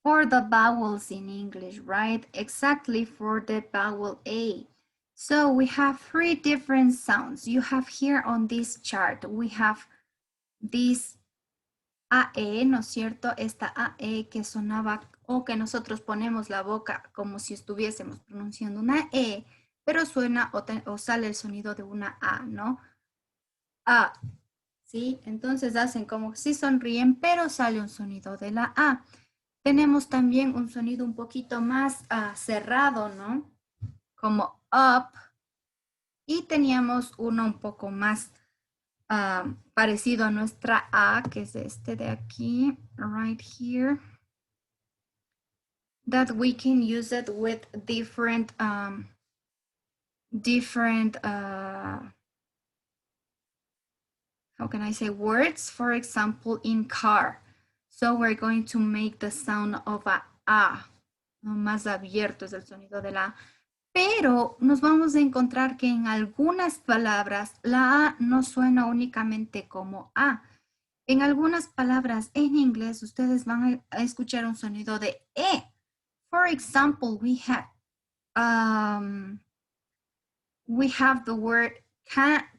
for the vowels in English, right? Exactly for the vowel A. So we have 3 different sounds. You have here on this chart, we have this AE, ¿no es cierto? Esta AE que sonaba o que nosotros ponemos la boca como si estuviésemos pronunciando una E, pero suena o sale el sonido de una A, ¿no? A, ¿sí? Entonces hacen como si sonríen, pero sale un sonido de la A. Tenemos también un sonido un poquito más cerrado, ¿no? Como up. Y teníamos uno un poco más parecido a nuestra A, que es este de aquí, right here. That we can use it with different, how can I say, words? For example, in car. So we're going to make the sound of a, ¿no? Más abierto es el sonido de la A. Pero nos vamos a encontrar que en algunas palabras la A no suena únicamente como A. En algunas palabras en inglés ustedes van a escuchar un sonido de E. For example, we have the word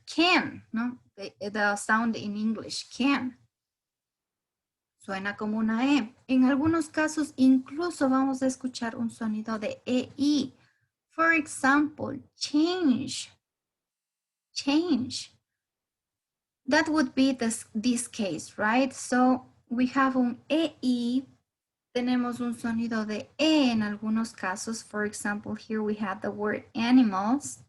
can, ¿no? The sound in English, can. Suena como una E. En algunos casos incluso vamos a escuchar un sonido de EI. For example, change. Change. That would be this case, right? So we have un EI. Tenemos un sonido de E en algunos casos. For example, here we have the word animals.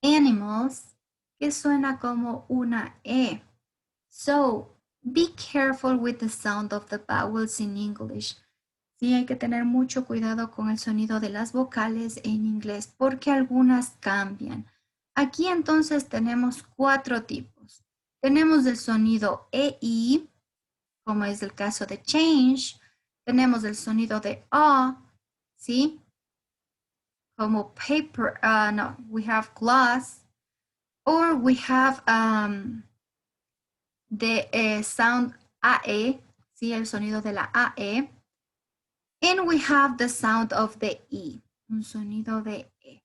Animals, que suena como una E. So be careful with the sound of the vowels in English. Sí, hay que tener mucho cuidado con el sonido de las vocales en inglés porque algunas cambian. Aquí entonces tenemos 4 tipos. Tenemos el sonido EI, como es el caso de change. Tenemos el sonido de A, ¿sí? Como paper, no, we have glass. Or we have the sound AE, ¿sí? El sonido de la AE. And we have the sound of the E, un sonido de E.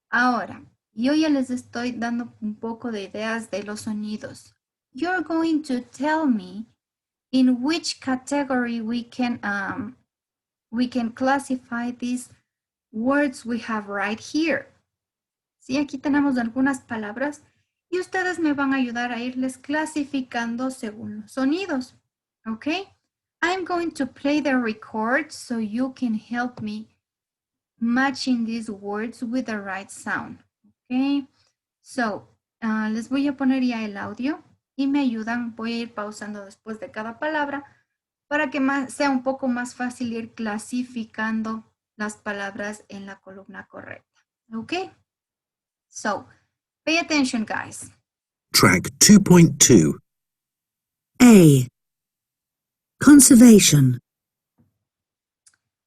Ahora, yo ya les estoy dando un poco de ideas de los sonidos. You're going to tell me in which category we can classify these words we have right here. Sí, aquí tenemos algunas palabras y ustedes me van a ayudar a irles clasificando según los sonidos. ¿Ok? I'm going to play the record so you can help me matching these words with the right sound. Okay, so les voy a poner ya el audio y me ayudan. Voy a ir pausando después de cada palabra para que sea un poco más fácil ir clasificando las palabras en la columna correcta. Okay? So, pay attention, guys. Track 2.2. A. Conservation.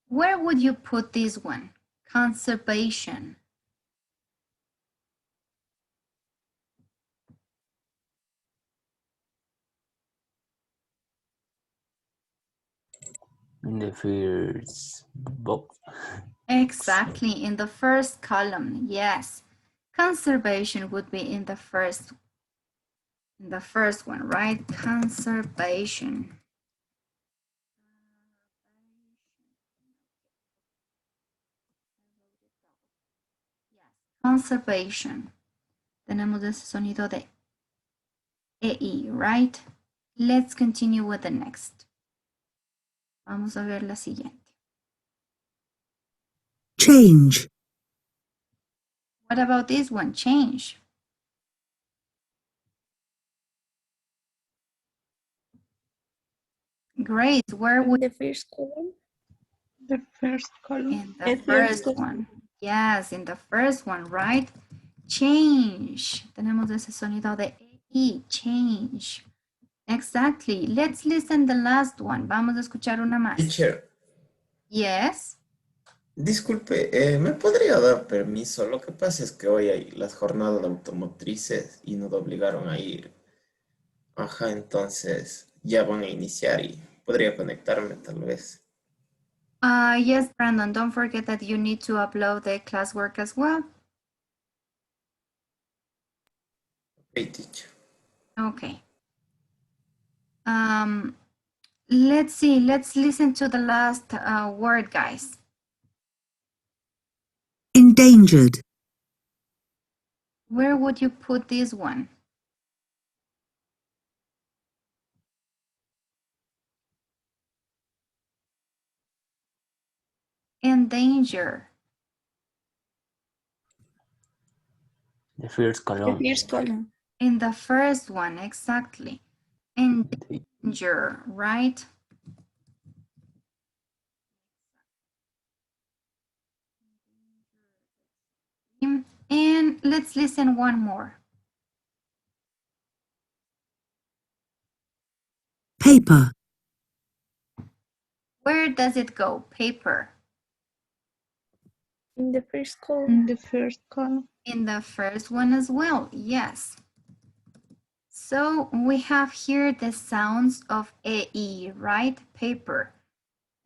Where would you put this one? Conservation. In the first box. Exactly, in the first column, yes. Conservation would be in the first one, right? Conservation. Conservation. Tenemos ese sonido de EI, right? Let's continue with the next. Vamos a ver la siguiente. Change. What about this one? Change. Great. Where would The first column. The first column. in the first one? Yes, in the first one, right? Change. Tenemos ese sonido de E, change. Exactly. Let's listen the last one. Vamos a escuchar una más. Teacher, Yes. disculpe, ¿me podría dar permiso? Lo que pasa es que hoy hay las jornadas de automotrices y nos obligaron a ir. Ajá, entonces ya van a iniciar y podría conectarme tal vez. Yes, Brandon, don't forget that you need to upload the classwork as well. Okay, teacher. Okay. Let's see. Let's listen to the last word, guys. Endangered. Where would you put this one? Endanger. The first column. The first column. In the first one, exactly. Endanger, right? And let's listen one more. Paper. Where does it go? Paper. In the first column. In the first column. In the first one as well, yes. So we have here the sounds of AE, right? Paper.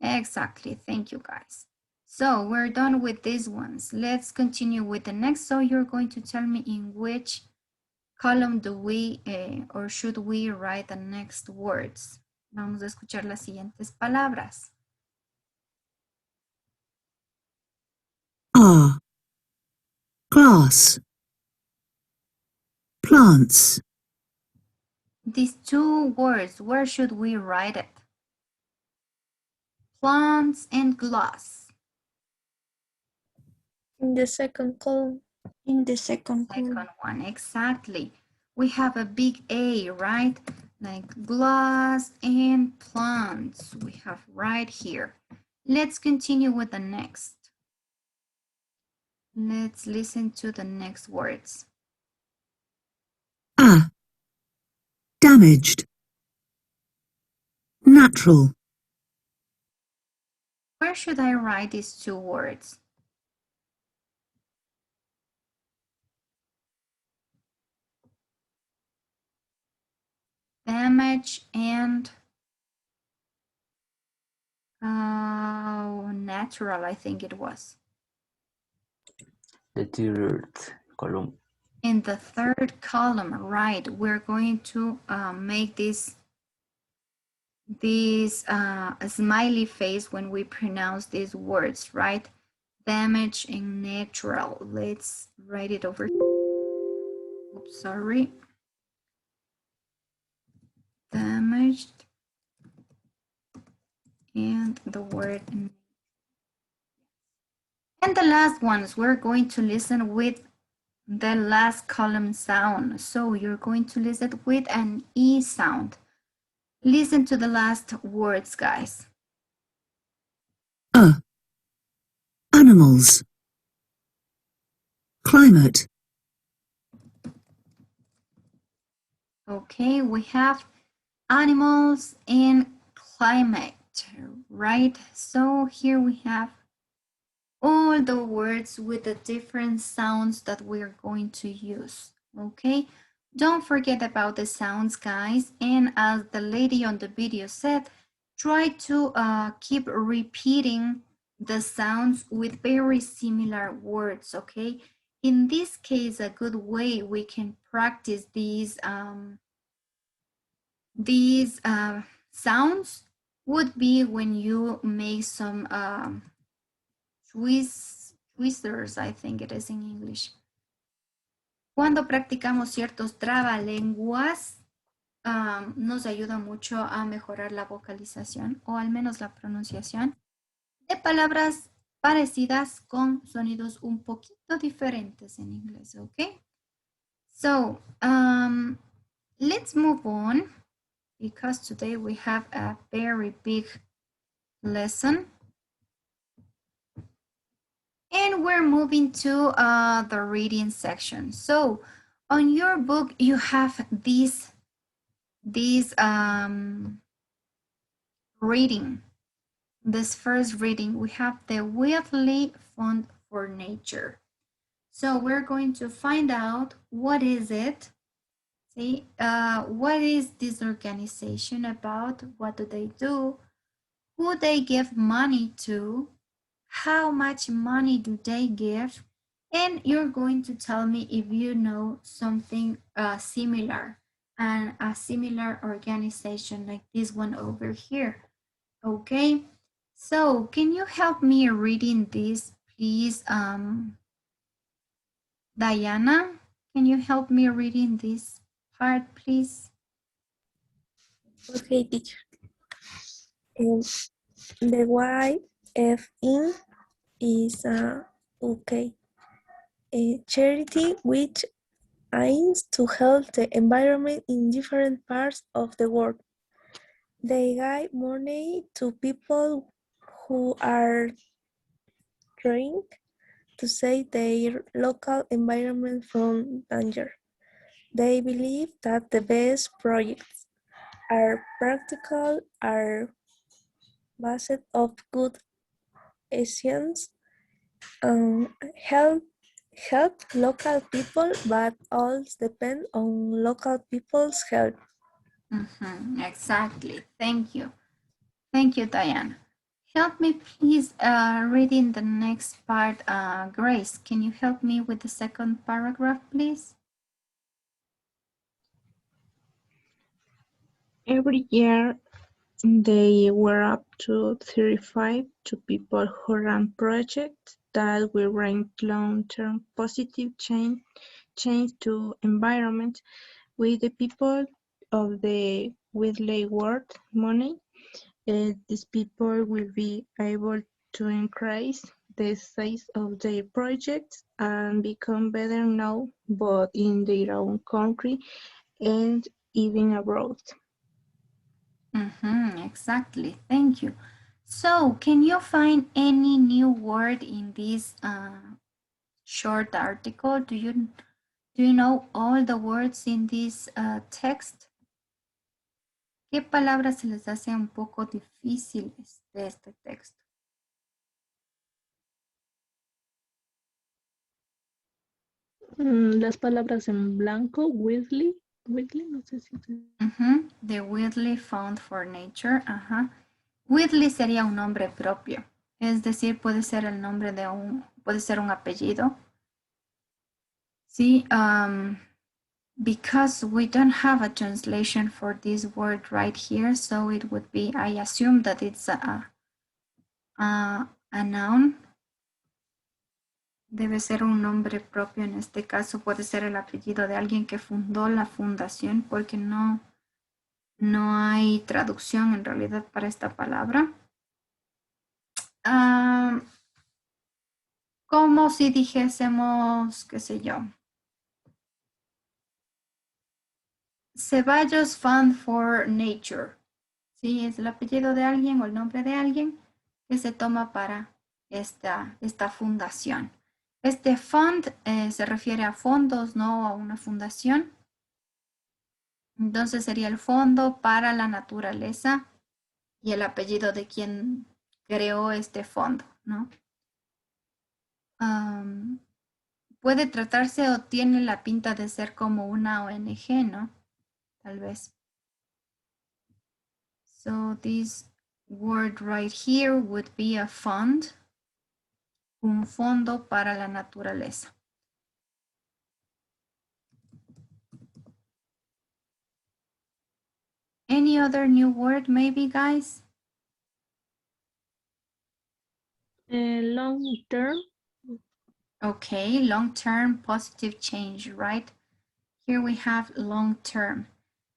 Exactly, thank you guys. So we're done with these ones. Let's continue with the next. So you're going to tell me in which column do we or should we write the next words. Vamos a escuchar las siguientes palabras. R. Grass. Plants. These two words, where should we write it? Plants and glass. In the second column. In the second column. Second one, exactly. We have a big A, right? Like glass and plants. We have right here. Let's continue with the next. Let's listen to the next words. A. Damaged. Natural. Where should I write these two words? Damage and natural, I think it was. The third column. In the third column, right, we're going to make this a smiley face when we pronounce these words, right? Damage and natural. Let's write it over. Oops, sorry. Damaged and the word. And the last ones, we're going to listen with the last column sound. So you're going to listen with an E sound. Listen to the last words, guys. Animals. Climate. Okay, we have animals and climate, right? So here we have all the words with the different sounds that we're going to use, okay? Don't forget about the sounds, guys. And as the lady on the video said, try to keep repeating the sounds with very similar words, okay? In this case, a good way we can practice these sounds would be when you make some twisters, I think it is in English. Cuando practicamos ciertos trabalenguas, nos ayuda mucho a mejorar la vocalización o al menos la pronunciación de palabras parecidas con sonidos un poquito diferentes en inglés, ¿ok? So, let's move on because today we have a very big lesson. And we're moving to the reading section. So on your book, you have this reading. This first reading, we have the Whitley Fund for Nature. So we're going to find out what is it. See, what is this organization about? What do they do? Who they give money to? How much money do they give? And you're going to tell me if you know something similar and a similar organization like this one over here. Okay, so can you help me reading this, please? Diana, can you help me reading this part, please? Okay, teacher. The YFN is okay. A charity which aims to help the environment in different parts of the world. They give money to people who are trying to save their local environment from danger. They believe that the best projects are practical, are based of good essence, help local people, but all depend on local people's help. Exactly. Thank you. Thank you, Diana. Help me, please, reading the next part. Grace, can you help me with the second paragraph, please? Every year, they were up to 35 to people who run projects that will bring long-term positive change to environment. With the people of the Whitley World money, these people will be able to increase the size of their projects and become better known both in their own country and even abroad. Exactly. Thank you. So, can you find any new word in this short article? Do you know all the words in this text? ¿Qué palabras se les hace un poco difíciles de este texto? Las palabras en blanco, Whitley, no sé si... The Whitley Fund for Nature. Whitley sería un nombre propio. Es decir, puede ser el nombre de puede ser un apellido. Sí, because we don't have a translation for this word right here, so it would be, I assume that it's a noun. Debe ser un nombre propio, en este caso puede ser el apellido de alguien que fundó la fundación, porque no hay traducción en realidad para esta palabra. Como si dijésemos, qué sé yo, Ceballos Fund for Nature. Sí, es el apellido de alguien o el nombre de alguien que se toma para esta fundación. Este fund se refiere a fondos, no a una fundación. Entonces sería el Fondo para la Naturaleza y el apellido de quien creó este fondo, ¿no? Puede tratarse o tiene la pinta de ser como una ONG, ¿no? Tal vez. So this word right here would be a fund, un fondo para la naturaleza. Any other new word maybe, guys? Long term. Okay, long-term positive change, right? Here we have long-term.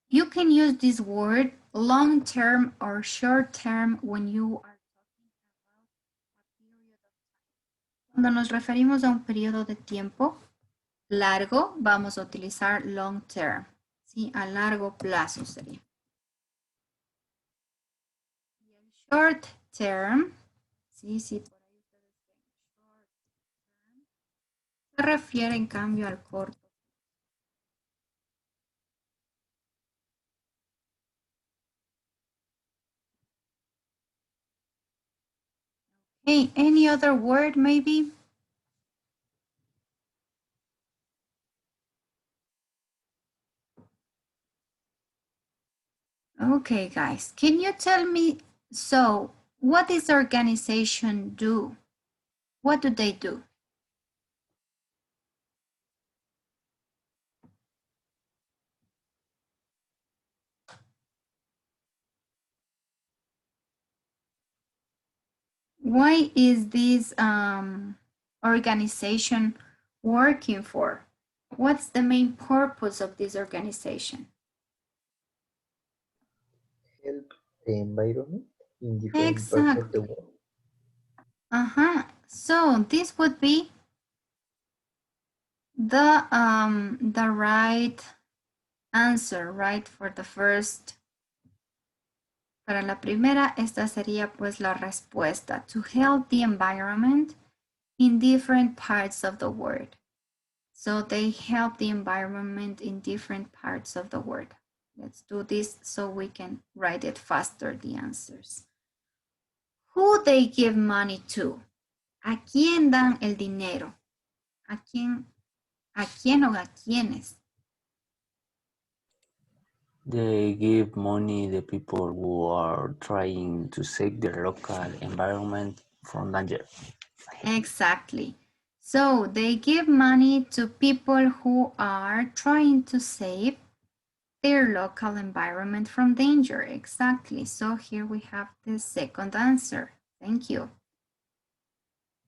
You can use this word long-term or short-term when you are talking about a period of time. Cuando nos referimos a un periodo de tiempo largo, vamos a utilizar long-term, ¿sí? A largo plazo sería. Y el short-term, sí, sí, por ahí ustedes ven short-term, se refiere en cambio al corto. Hey, any other word maybe? Okay, guys, can you tell me, so what does organization do? What do they do? Why is this organization working for? What's the main purpose of this organization? Help the environment in different parts of the world. So this would be the right answer, right? For the first. Para la primera, esta sería pues la respuesta. To help the environment in different parts of the world. So they help the environment in different parts of the world. Let's do this so we can write it faster, the answers. Who they give money to? ¿A quién dan el dinero? ¿A quién o a quiénes? They give money to people who are trying to save their local environment from danger. Exactly. So they give money to people who are trying to save their local environment from danger. Exactly. So here we have the second answer. Thank you.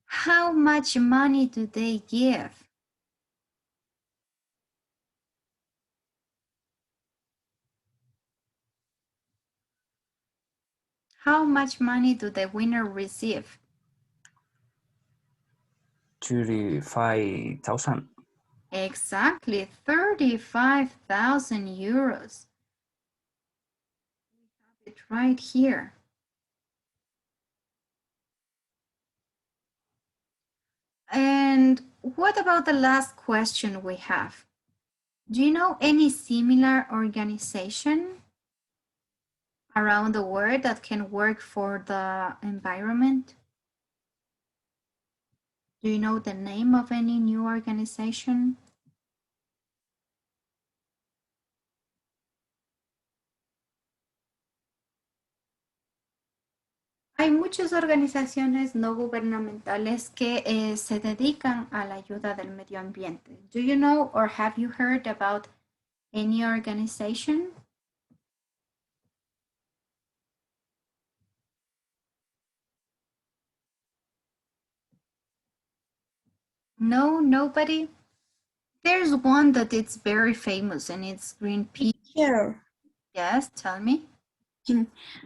How much money do they give? How much money do the winner receive? 35,000. Exactly, 35,000 euros. We have it right here. And what about the last question we have? Do you know any similar organization around the world that can work for the environment? Do you know the name of any new organization? Hay muchas organizaciones no gubernamentales que se dedican a la ayuda del medio ambiente. Do you know or have you heard about any organization? No, nobody? There's one that it's very famous and it's Greenpeace. Here. Yes, tell me.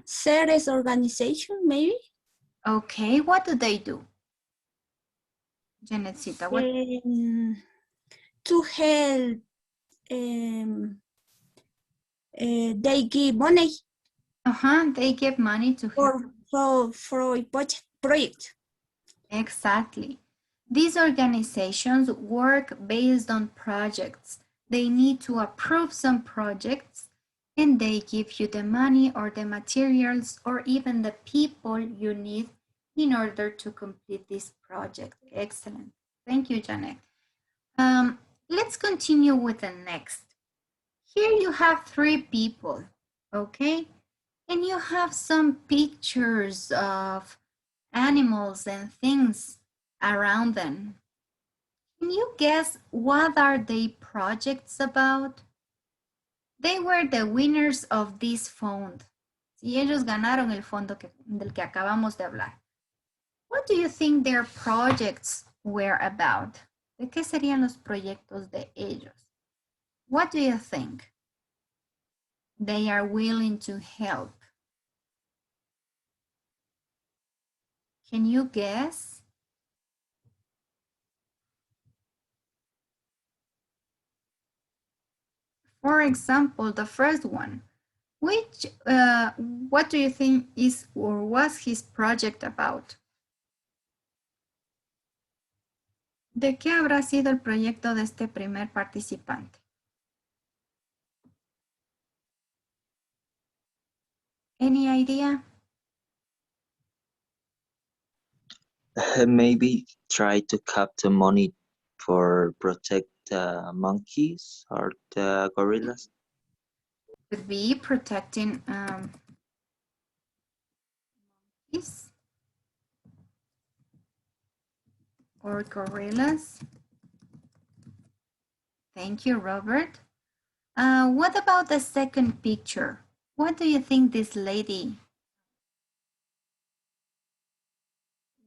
Ceres organization, maybe? Okay, what do they do? Janetcita, what? To help, they give money. They give money to help. For a project. Exactly. These organizations work based on projects. They need to approve some projects and they give you the money or the materials or even the people you need in order to complete this project. Excellent. Thank you, Janet. Let's continue with the next. Here you have 3 people, okay? And you have some pictures of animals and things around them. Can you guess what are they projects about? They were the winners of this fund. Si ellos ganaron el fondo del que acabamos de hablar. What do you think their projects were about? ¿De qué serían los proyectos de ellos? What do you think? They are willing to help. Can you guess? For example, the first one, what do you think is or was his project about? ¿De qué habrá sido el proyecto de este primer participante? Any idea? Maybe try to capture money for protect the monkeys or the gorillas. Could be protecting monkeys or gorillas. Thank you, Robert. What about the second picture? What do you think this lady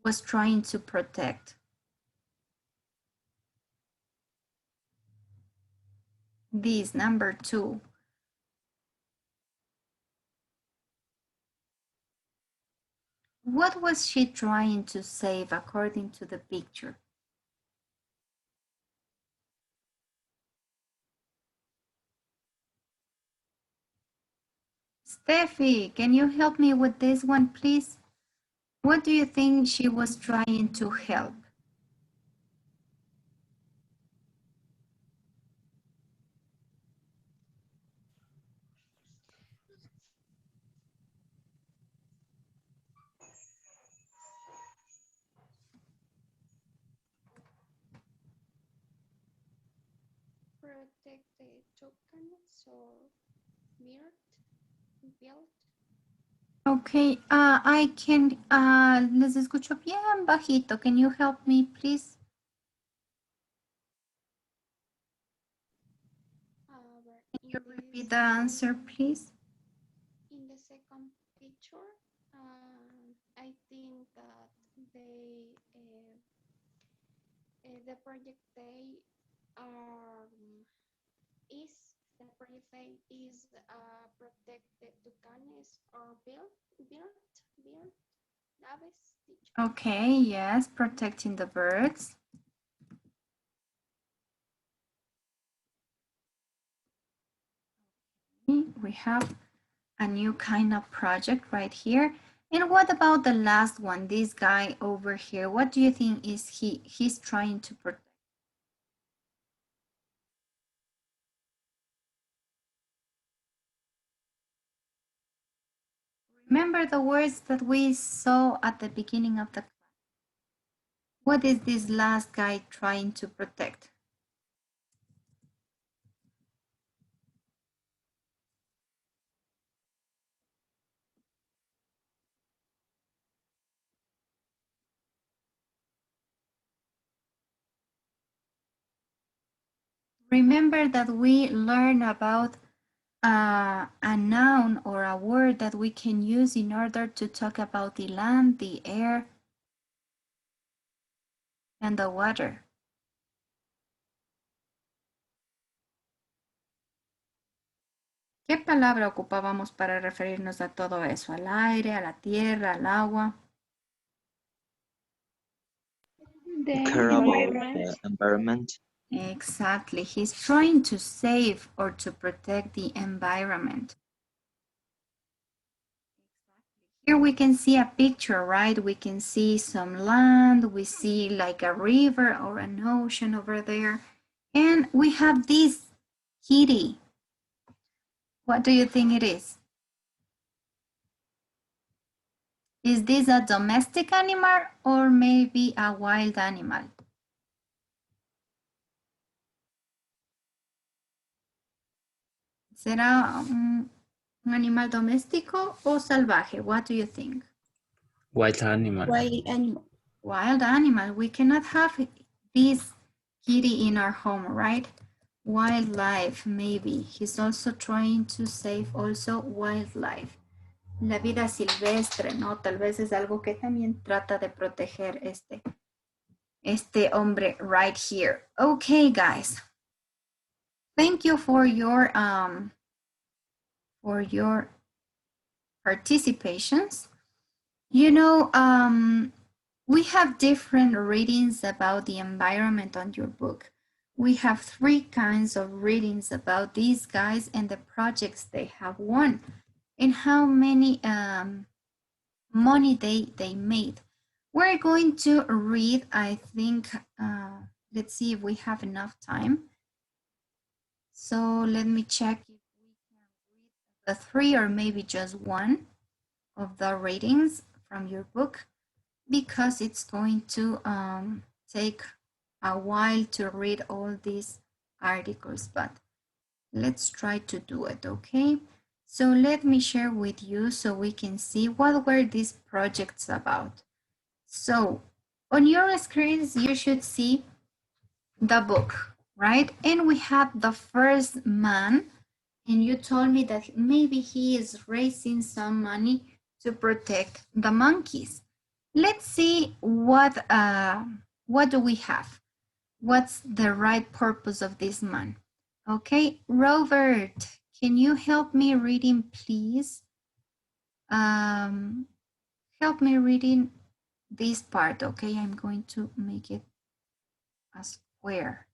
was trying to protect? This number 2. What was she trying to save according to the picture? Steffi, can you help me with this one, please? What do you think she was trying to help? Protect the toucans or build. Okay, I can, les escucho bien bajito. Can you help me, please? Can you repeat the answer, please? In the second picture, I think that the project they are protect the toucans or build aves. Okay, yes, protecting the birds. We have a new kind of project right here. And what about the last one, this guy over here? What do you think is he's trying to protect? Remember the words that we saw at the beginning of the class. What is this last guy trying to protect? Remember that we learned about a noun or a word that we can use in order to talk about the land, the air, and the water. ¿Qué palabra ocupábamos para referirnos a todo eso? Al aire, a la tierra, al agua. Care about the environment. Exactly. He's trying to save or to protect the environment. Here we can see a picture, right? We can see some land, we see like a river or an ocean over there. And we have this kitty. What do you think it is? Is this a domestic animal or maybe a wild animal? ¿Será un animal doméstico o salvaje? What do you think? Wild animal. Wild animal. Wild animal. We cannot have this kitty in our home, right? Wildlife, maybe. He's also trying to save also wildlife. La vida silvestre, ¿no? Tal vez es algo que también trata de proteger este hombre right here. Okay, guys. Thank you for your participations. You know, we have different readings about the environment on your book. We have 3 kinds of readings about these guys and the projects they have won and how many money they made. We're going to read, I think, let's see if we have enough time. So let me check if we can read the 3 or maybe just 1 of the readings from your book, because it's going to take a while to read all these articles, but let's try to do it, okay? So let me share with you so we can see what were these projects about. So on your screens, you should see the book, right? And we have the first man, and you told me that maybe he is raising some money to protect the monkeys. Let's see what do we have? What's the right purpose of this man? Okay, Robert, can you help me reading, please? Help me reading this part, okay? I'm going to make it a square.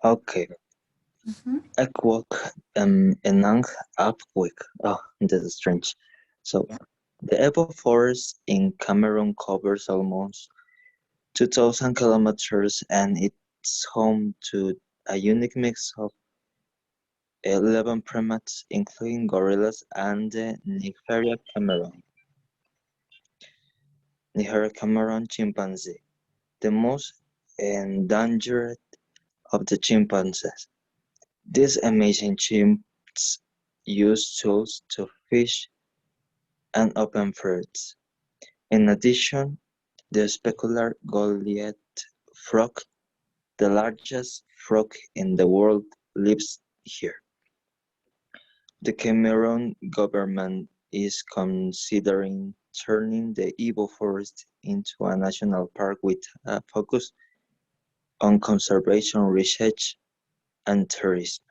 Okay. Ek walk enang up quick. Oh, this is strange. So, the Evo Forest in Cameroon covers almost 2,000 kilometers and it's home to a unique mix of 11 primates, including gorillas and the Nigeria Cameroon chimpanzee, the most endangered of the chimpanzees. These amazing chimps use tools to fish and open fruits. In addition, the specular Goliath frog, the largest frog in the world, lives here. The Cameroon government is considering turning the Evo Forest into a national park with a focus on conservation research and tourism.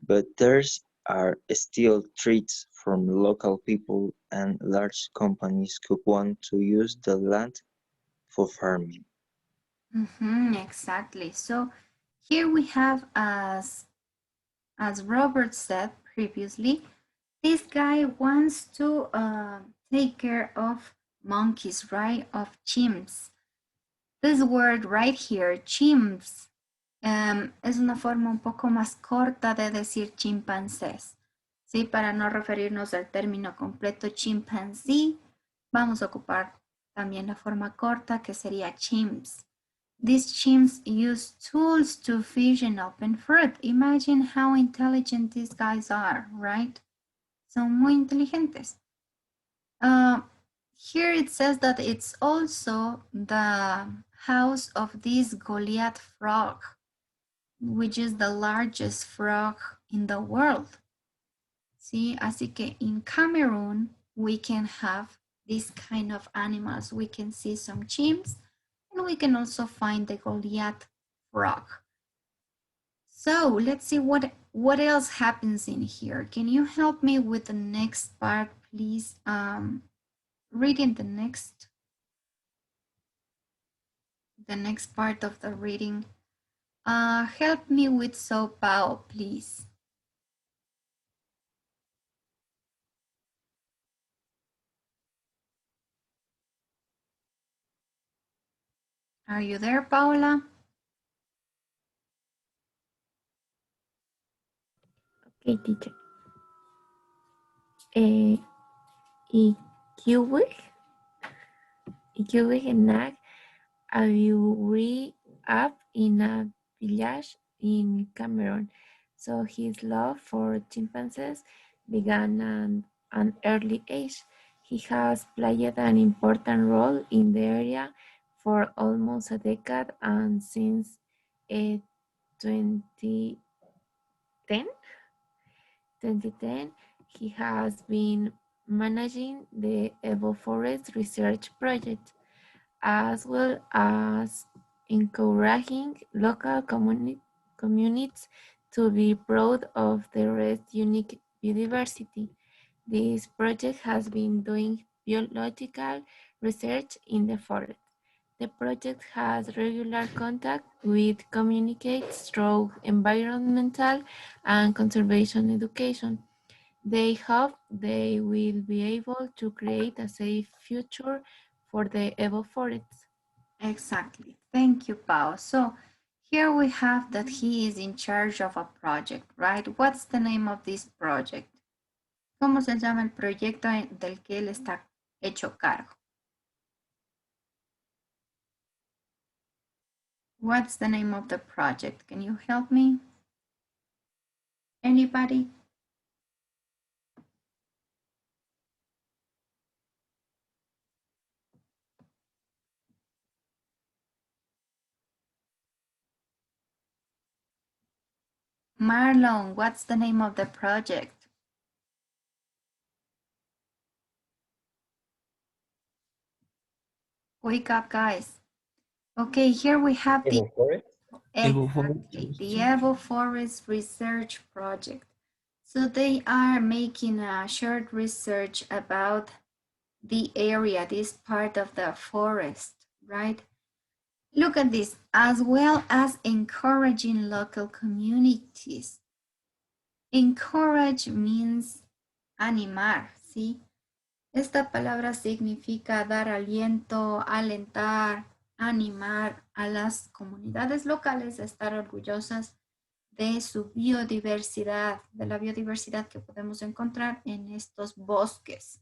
But there are still threats from local people and large companies who want to use the land for farming. Exactly. So here we have, as Robert said previously, this guy wants to take care of monkeys, right? Of chimps. This word right here, chimps, es una forma un poco más corta de decir chimpancés. ¿Sí? Para no referirnos al término completo chimpanzee, vamos a ocupar también la forma corta que sería chimps. These chimps use tools to fish and open fruit. Imagine how intelligent these guys are, right? Son muy inteligentes. Here it says that it's also the house of this Goliath frog, which is the largest frog in the world. Sí, así que in Cameroon, we can have this kind of animals. We can see some chimps, and we can also find the Goliath frog. So let's see what else happens in here. Can you help me with the next part, please? Reading the next part of the reading. Help me with Sao Paulo, please. Are you there, Paula? Okay, teacher. Ikiwig Nag grew up in a village in Cameroon, so his love for chimpanzees began at an early age. He has played an important role in the area for almost a decade, and since 2010, he has been managing the Evo Forest Research Project, as well as encouraging local communities to be proud of their unique biodiversity. This project has been doing biological research in the forest. The project has regular contact with communities through environmental and conservation education. They hope they will be able to create a safe future for the Evo forests. Exactly. Thank you, Pao. So here we have that he is in charge of a project, right? What's the name of this project? ¿Cómo se llama el proyecto del que él está hecho cargo? What's the name of the project? Can you help me? Anybody? Marlon, what's the name of the project? Wake up, guys. Okay, here we have the Evo Forest Research Project. So they are making a short research about the area, this part of the forest, right? Look at this, as well as encouraging local communities. Encourage means animar, ¿sí? Esta palabra significa dar aliento, alentar, animar a las comunidades locales a estar orgullosas de su biodiversidad, de la biodiversidad que podemos encontrar en estos bosques.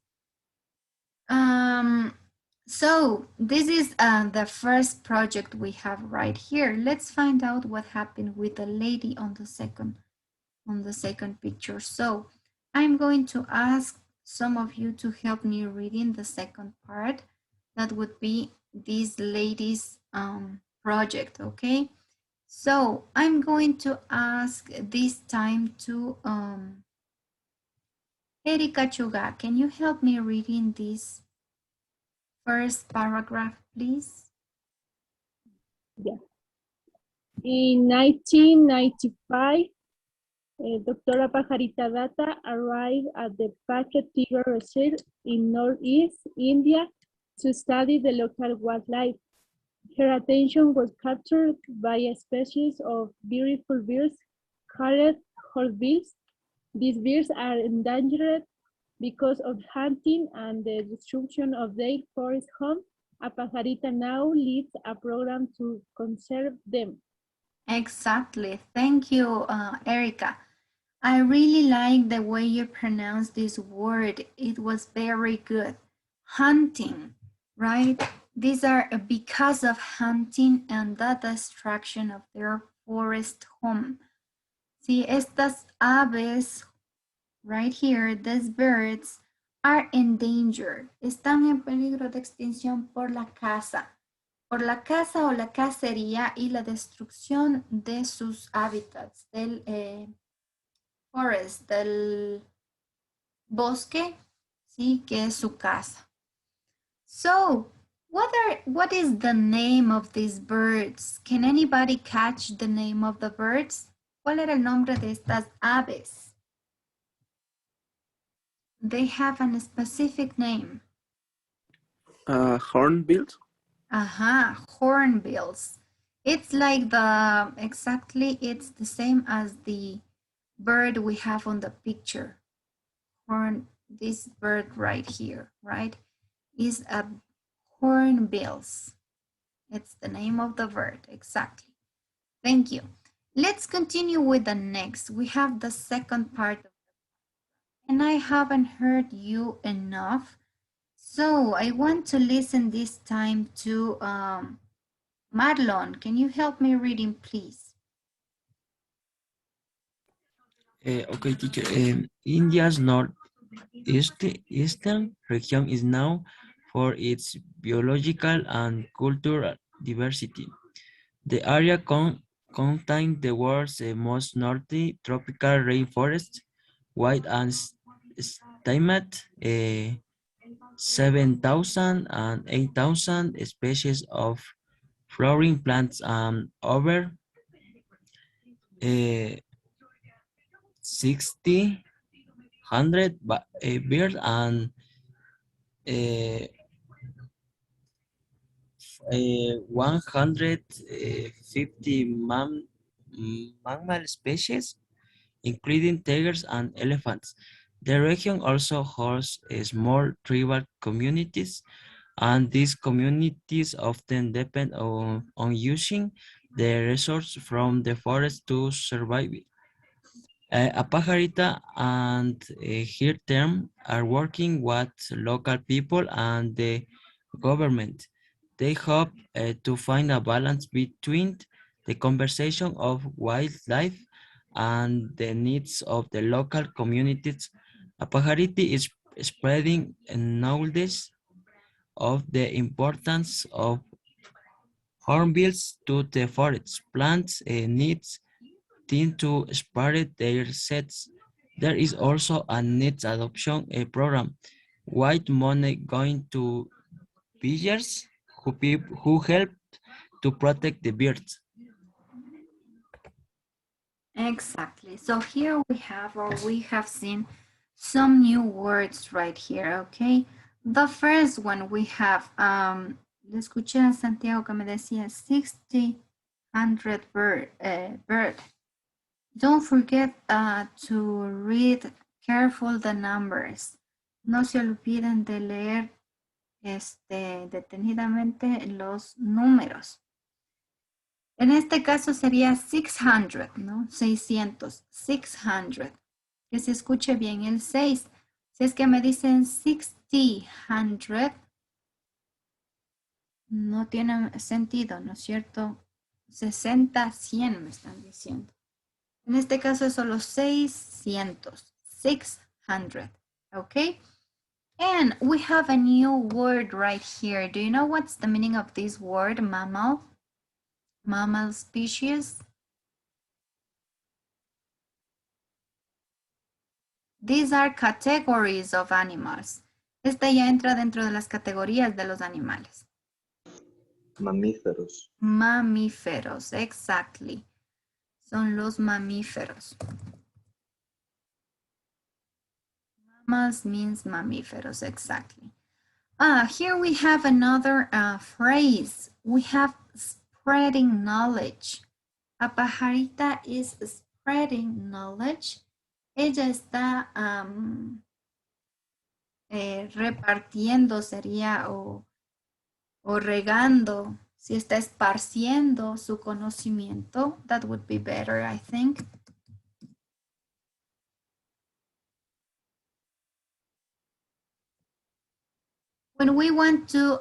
So this is the first project we have right here. Let's find out what happened with the lady on the second picture. So I'm going to ask some of you to help me reading the second part. That would be this lady's project, okay? So I'm going to ask this time to Erika Chuga, can you help me reading this first paragraph, please? Yeah. In 1995, Dr. Pajarita Datta arrived at the Packet Tiger Reserve in northeast India to study the local wildlife. Her attention was captured by a species of beautiful birds called hornbills. These birds are endangered because of hunting and the destruction of their forest home. Pajarita now leads a program to conserve them. Exactly. Thank you, Erica. I really like the way you pronounce this word. It was very good. Hunting, right? These are because of hunting and the destruction of their forest home. See, estas aves right here, these birds are endangered. Están en peligro de extinción por la caza o la cacería y la destrucción de sus hábitats, del forest, del bosque, ¿sí? Que es su casa. So, what is the name of these birds? Can anybody catch the name of the birds? ¿Cuál era el nombre de estas aves? They have a specific name. Hornbills. Hornbills. It's like it's the same as the bird we have on the picture. This bird right here, right, is a hornbills. It's the name of the bird, exactly. Thank you. Let's continue with the next. We have the second part of the and I haven't heard you enough. So I want to listen this time to Marlon. Can you help me reading, please? Okay, teacher. India's northeastern region is known for its biological and cultural diversity. The area contains the world's most northern tropical rainforest, wide and estimated 7,000 and 8,000 species of flowering plants and over 100 birds and 150 mammal species, including tigers and elephants. The region also hosts small tribal communities, and these communities often depend on using the resources from the forest to survive. A pajarita and her team are working with local people and the government. They hope to find a balance between the conservation of wildlife and the needs of the local communities. A pajarita is spreading knowledge of the importance of hornbills to the forest. Plants needs tend to spread their sets. There is also a net adoption program. White money going to villagers who help to protect the birds. Exactly. So here we have seen some new words right here, okay? The first one we have, le escuché a Santiago que me decía 100 bird. Don't forget to read careful the numbers. No se olviden de leer detenidamente los números. En este caso sería 600, ¿no? 600, 600. Que se escuche bien el 6. Si es que me dicen 60, no tiene sentido, ¿no es cierto? 60, 100 me están diciendo. En este caso es solo 600, 600, okay? And we have a new word right here. Do you know what's the meaning of this word, mammal? Mammal species? These are categories of animals. Esta ya entra dentro de las categorías de los animales. Mamíferos. Mamíferos, exactly. Son los mamíferos. Mammals means mamíferos, exactly. Here we have another phrase. We have spreading knowledge. A pajarita is spreading knowledge. Ella está repartiendo, sería, o regando. Si está esparciendo su conocimiento, that would be better, I think. When we want to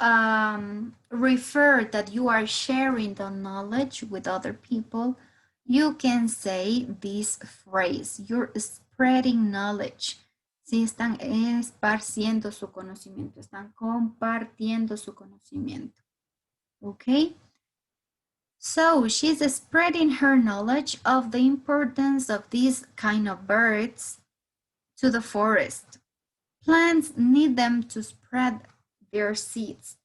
refer that you are sharing the knowledge with other people, you can say this phrase, you're spreading knowledge. Si están esparciendo su conocimiento, están compartiendo su conocimiento. Okay? So she's spreading her knowledge of the importance of these kind of birds to the forest. Plants need them to spread their seeds.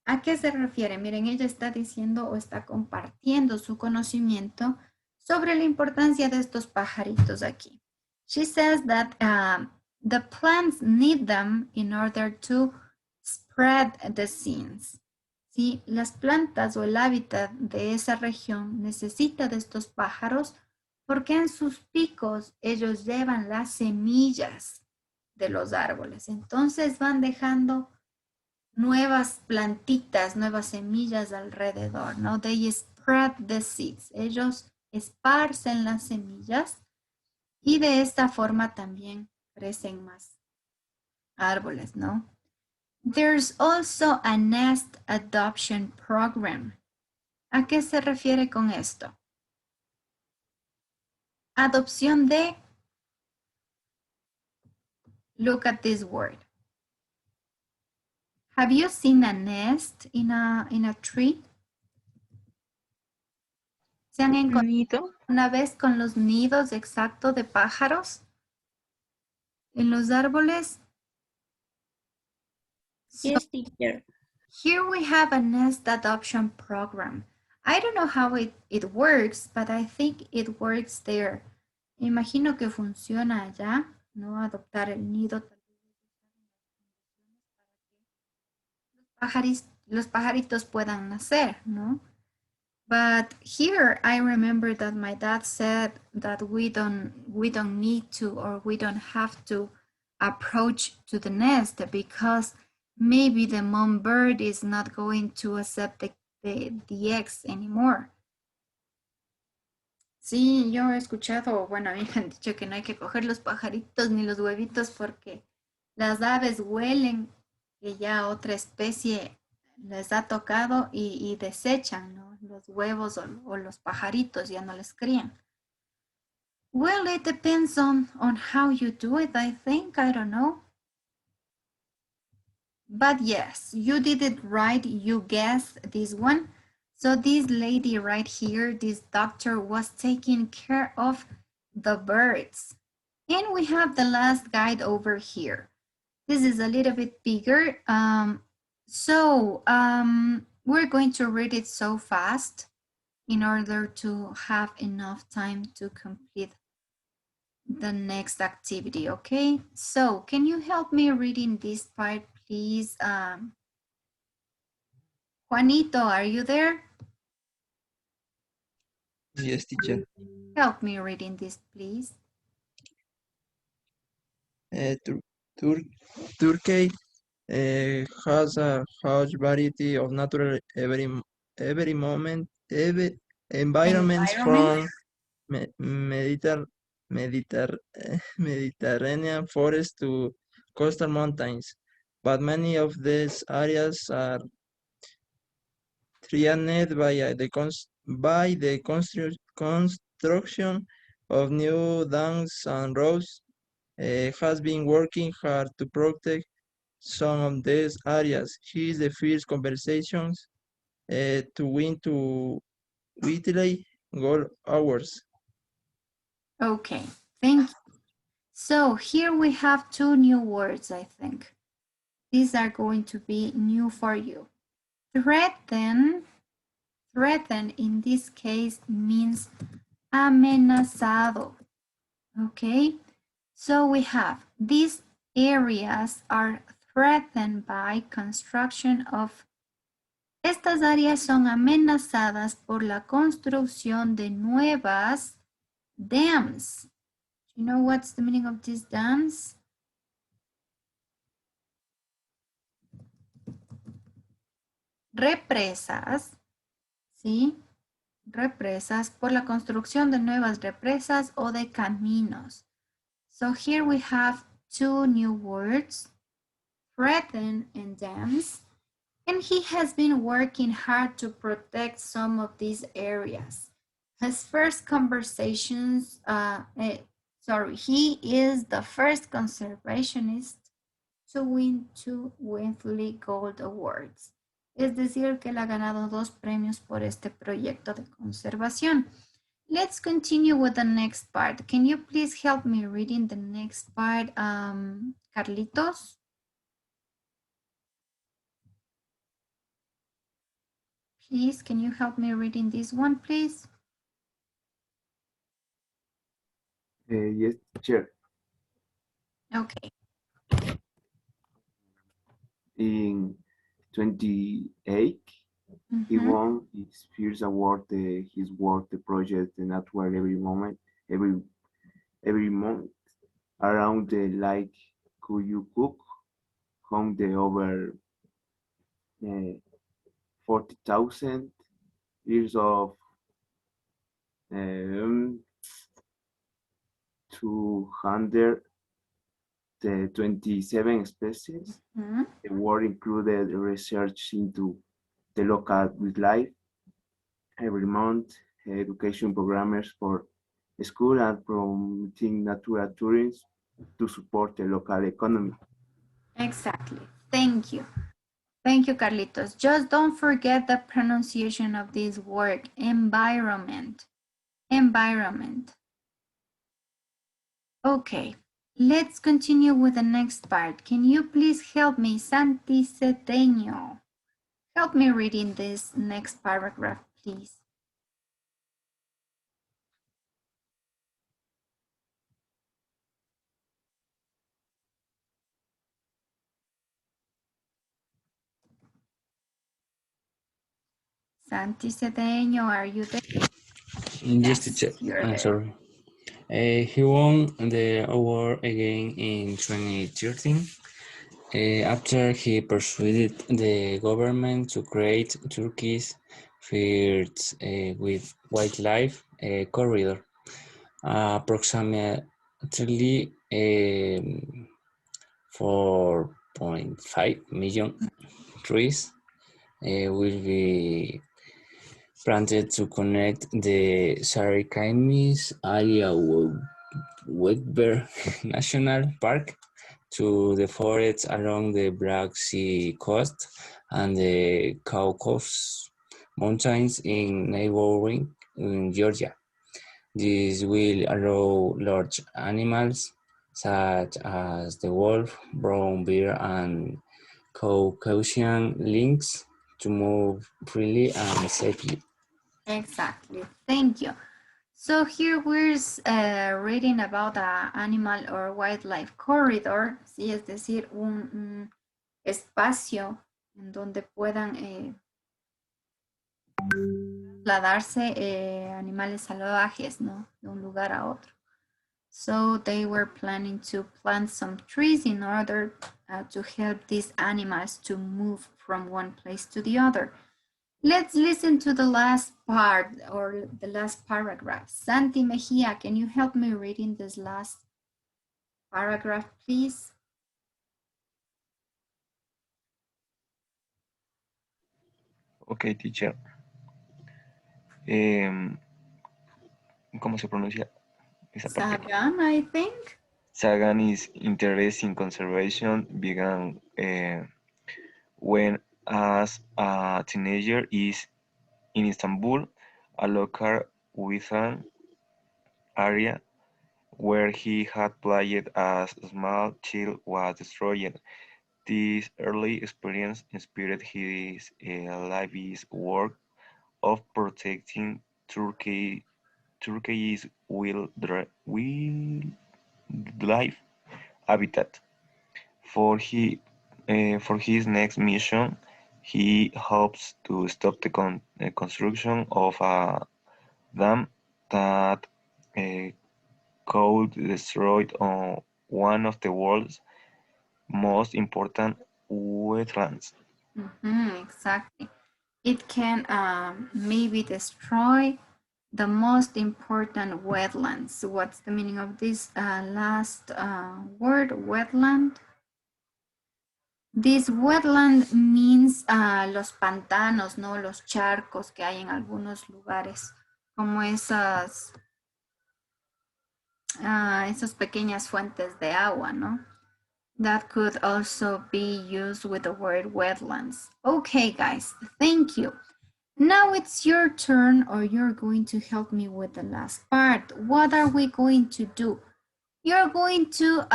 ¿A qué se refiere? Miren, ella está diciendo o está compartiendo su conocimiento sobre la importancia de estos pajaritos aquí. She says that the plants need them in order to spread the seeds. ¿Sí? Las plantas o el hábitat de esa región necesita de estos pájaros porque en sus picos ellos llevan las semillas de los árboles. Entonces van dejando nuevas plantitas, nuevas semillas alrededor, ¿no? They spread the seeds. Ellos esparcen las semillas y de esta forma también crecen más árboles, ¿no? There's also a nest adoption program. ¿A qué se refiere con esto? Adopción de, look at this word. Have you seen a nest in a tree? ¿Se han encontrado una vez con los nidos exacto de pájaros en los árboles? Yes, teacher. Here we have a nest adoption program. I don't know how it works, but I think it works there. Imagino que funciona allá, ¿no? Adoptar el nido. Los pajaritos puedan nacer, ¿no? But here I remember that my dad said that we don't need to, or we don't have to approach to the nest because maybe the mom bird is not going to accept the eggs anymore. Sí, yo he escuchado, bueno, a mí me han dicho que no hay que coger los pajaritos ni los huevitos porque las aves huelen que ya otra especie les ha tocado y desechan, ¿no? Los huevos o los pajaritos, ya no les crían. Well, it depends on how you do it, I think. I don't know. But yes, you did it right. You guessed this one. So this lady right here, this doctor, was taking care of the birds. And we have the last guide over here. This is a little bit bigger. We're going to read it so fast in order to have enough time to complete the next activity, okay? So can you help me reading this part, please? Juanito, are you there? Yes, teacher. Help me reading this, please. Turkey has a huge variety of natural environments from Mediterranean forests to coastal mountains, but many of these areas are threatened by the construction of new dams and roads. Has been working hard to protect some of these areas. He is the first conversations to win to Whitley Gold Awards. Okay, thank you. So here we have two new words, I think. These are going to be new for you. Threaten in this case means amenazado. Okay, so we have these areas are threatened by construction of. Estas áreas son amenazadas por la construcción de nuevas dams. Do you know what's the meaning of these dams? Represas, ¿sí? Represas por la construcción de nuevas represas o de caminos. So here we have two new words, threaten and dams. And he has been working hard to protect some of these areas. His first conversations, he is the first conservationist to win 2 Whitley Gold Awards. Es decir, que él ha ganado 2 premios por este proyecto de conservación. Let's continue with the next part. Can you please help me reading the next part, Carlitos? Please, can you help me reading this one, please? Yes, teacher. Okay. In 28, he won his first award. His work, the project, the natural every month around the lake Kuyukuk, home the over 40,000 years of 227 species. The work included research into the local wildlife, every month, education programs for school and promoting natural tourism to support the local economy. Exactly. Thank you. Thank you, Carlitos. Just don't forget the pronunciation of this word, environment. Environment. Okay, let's continue with the next part. Can you please help me, Santi Cedeño? Help me reading this next paragraph, please. Santi Cedeño, are you there? Yes, teacher. you're I'm there. sorry. He won the award again in 2013 after he persuaded the government to create Turkey's first with wildlife corridor. Approximately 4.5 million trees will be planted to connect the Sarikaimis area Wedberg National Park to the forests along the Black Sea coast and the Caucasus Mountains in neighboring Georgia. This will allow large animals such as the wolf, brown bear, and Caucasian lynx to move freely and safely. Exactly. Thank you. So here we're reading about an animal or wildlife corridor, ¿sí? Es decir, un espacio en donde puedan trasladarse animales salvajes, ¿no? De un lugar a otro. So they were planning to plant some trees in order to help these animals to move from one place to the other. Let's listen to the last part or the last paragraph. Santi Mejia, can you help me reading this last paragraph, please? Okay, teacher. ¿Cómo se pronuncia esa parte? Sagan, I think. Sagan's interest in conservation began when, as a teenager, is in Istanbul, a local wetland area where he had played as a small child was destroyed. This early experience inspired his life's work of protecting Turkey's wildlife habitat. For his next mission, he hopes to stop the construction of a dam that could destroy one of the world's most important wetlands. Exactly. It can maybe destroy the most important wetlands. What's the meaning of this last word, wetland? This wetland means los pantanos, ¿no? Los charcos que hay en algunos lugares, como esas pequeñas fuentes de agua, ¿no? That could also be used with the word wetlands. Okay, guys, thank you. Now it's your turn, or you're going to help me with the last part. What are we going to do? You're going to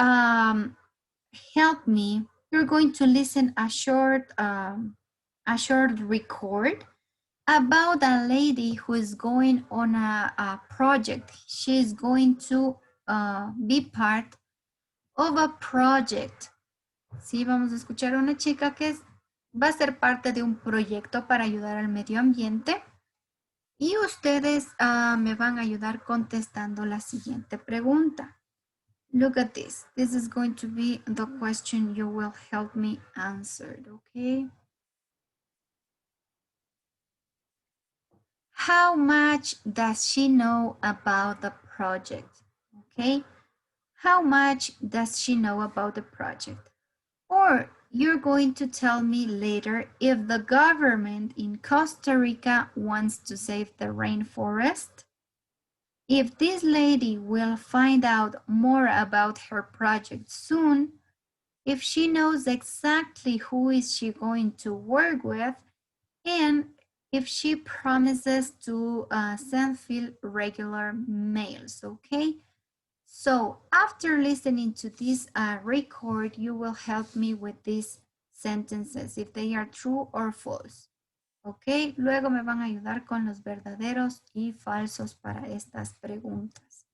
help me. You're going to listen a short record about a lady who is going on a project. She's going to be part of a project. Sí, vamos a escuchar a una chica que va a ser parte de un proyecto para ayudar al medio ambiente. Y ustedes me van a ayudar contestando la siguiente pregunta. Look at this. This is going to be the question you will help me answer, okay? how much does she know about the project? Okay, how much does she know about the project? Or you're going to tell me later if the government in Costa Rica wants to save the rainforest. If this lady will find out more about her project soon, if she knows exactly who is she going to work with, and if she promises to send Phil regular mails, okay? So after listening to this record, you will help me with these sentences, if they are true or false. Ok, luego me van a ayudar con los verdaderos y falsos para estas preguntas.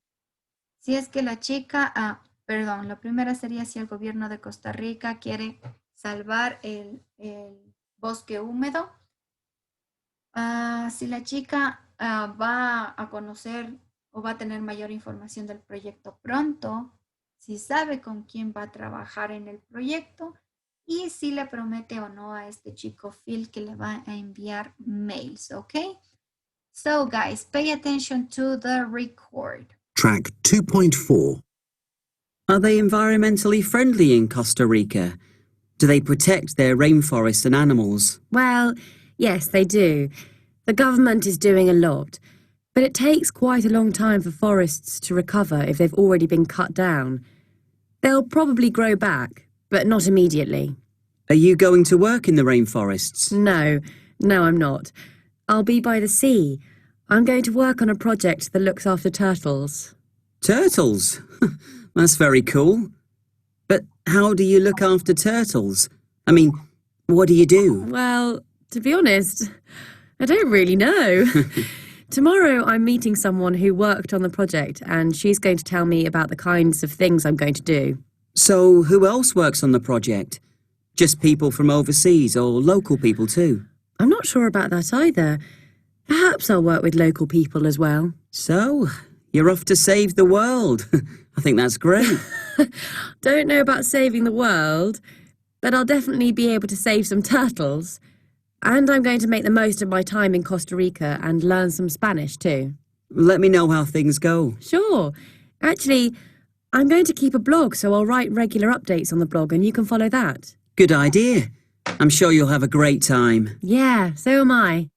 Si es que la chica, perdón, la primera sería si el gobierno de Costa Rica quiere salvar el bosque húmedo. Si la chica va a conocer o va a tener mayor información del proyecto pronto, si sabe con quién va a trabajar en el proyecto y si le promete o no a este chico Phil que le va a enviar mails, ¿ok? So guys, pay attention to the record. Track 2.4. Are they environmentally friendly in Costa Rica? Do they protect their rainforests and animals? Well, yes, they do. The government is doing a lot, but it takes quite a long time for forests to recover if they've already been cut down. They'll probably grow back, but not immediately. Are you going to work in the rainforests? No, I'm not. I'll be by the sea. I'm going to work on a project that looks after turtles. Turtles? That's very cool. But how do you look after turtles? I mean, what do you do? Well, to be honest, I don't really know. Tomorrow I'm meeting someone who worked on the project and she's going to tell me about the kinds of things I'm going to do. So who else works on the project? Just people from overseas or local people too? I'm not sure about that either. Perhaps I'll work with local people as well. So, you're off to save the world. I think that's great. Don't know about saving the world, but I'll definitely be able to save some turtles. And I'm going to make the most of my time in Costa Rica and learn some Spanish too. Let me know how things go. Sure. Actually, I'm going to keep a blog, so I'll write regular updates on the blog and you can follow that. Good idea. I'm sure you'll have a great time. Yeah, so am I.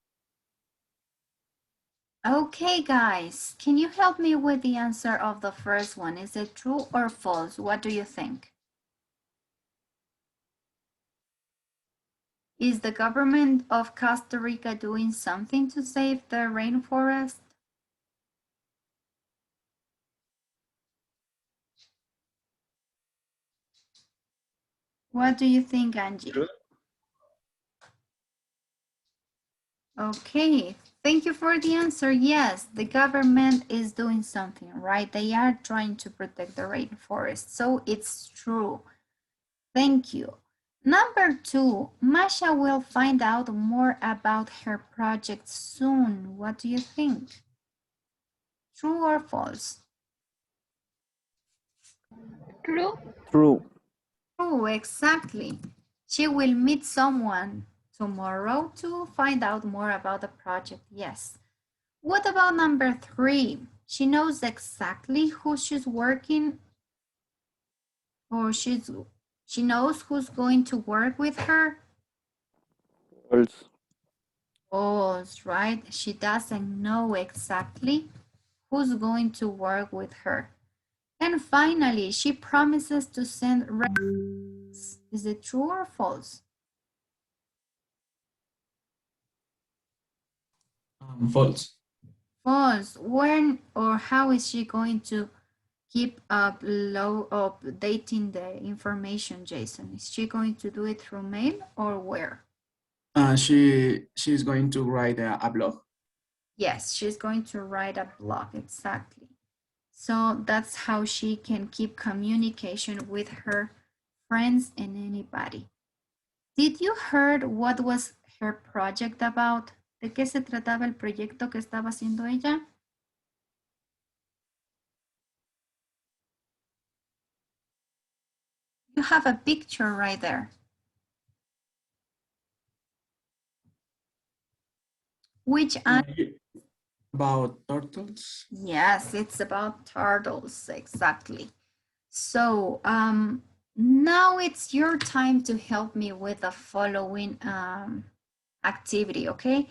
Okay, guys, can you help me with the answer of the first one? Is it true or false? What do you think? Is the government of Costa Rica doing something to save the rainforest? What do you think, Angie? True. Okay, thank you for the answer. Yes, the government is doing something, right? They are trying to protect the rainforest, so it's true. Thank you. Number 2, Masha will find out more about her project soon. What do you think? True or false? True. True. True, exactly. She will meet someone tomorrow to find out more about the project. Yes. What about number 3? She knows exactly who she's working, or she knows who's going to work with her. False. False, right? She doesn't know exactly who's going to work with her. And finally, she promises to send records. Is it true or false? False. False. When or how is she going to keep updating the information, Jason? Is she going to do it through mail or where? She's going to write a blog. Yes, she's going to write a blog, exactly. So that's how she can keep communication with her friends and anybody. Did you heard what was her project about? ¿De qué se trataba el proyecto que estaba haciendo ella? You have a picture right there. Which animal About turtles? Yes, it's about turtles, exactly. So now it's your time to help me with the following activity, okay?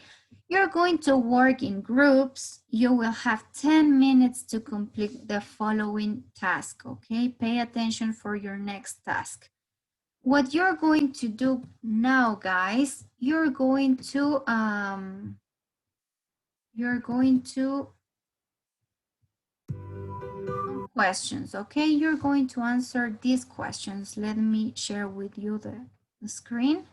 You're going to work in groups. You will have 10 minutes to complete the following task, okay? Pay attention for your next task. What you're going to do now, guys, you're going to questions, okay? You're going to answer these questions. Let me share with you the screen.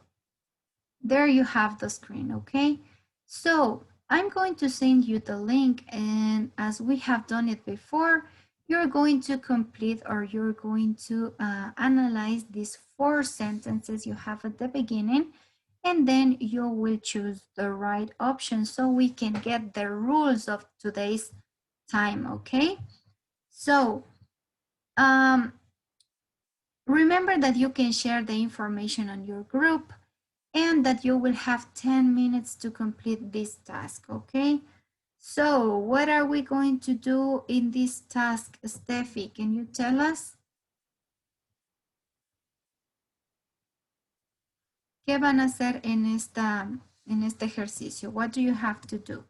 There you have the screen, okay? So I'm going to send you the link, and as we have done it before, you're going to complete, or you're going to analyze these 4 sentences you have at the beginning, and then you will choose the right option so we can get the rules of today's time, okay? So remember that you can share the information on your group and that you will have 10 minutes to complete this task, okay? So what are we going to do in this task, Steffi? Can you tell us? ¿Qué van a hacer en este ejercicio? What do you have to do?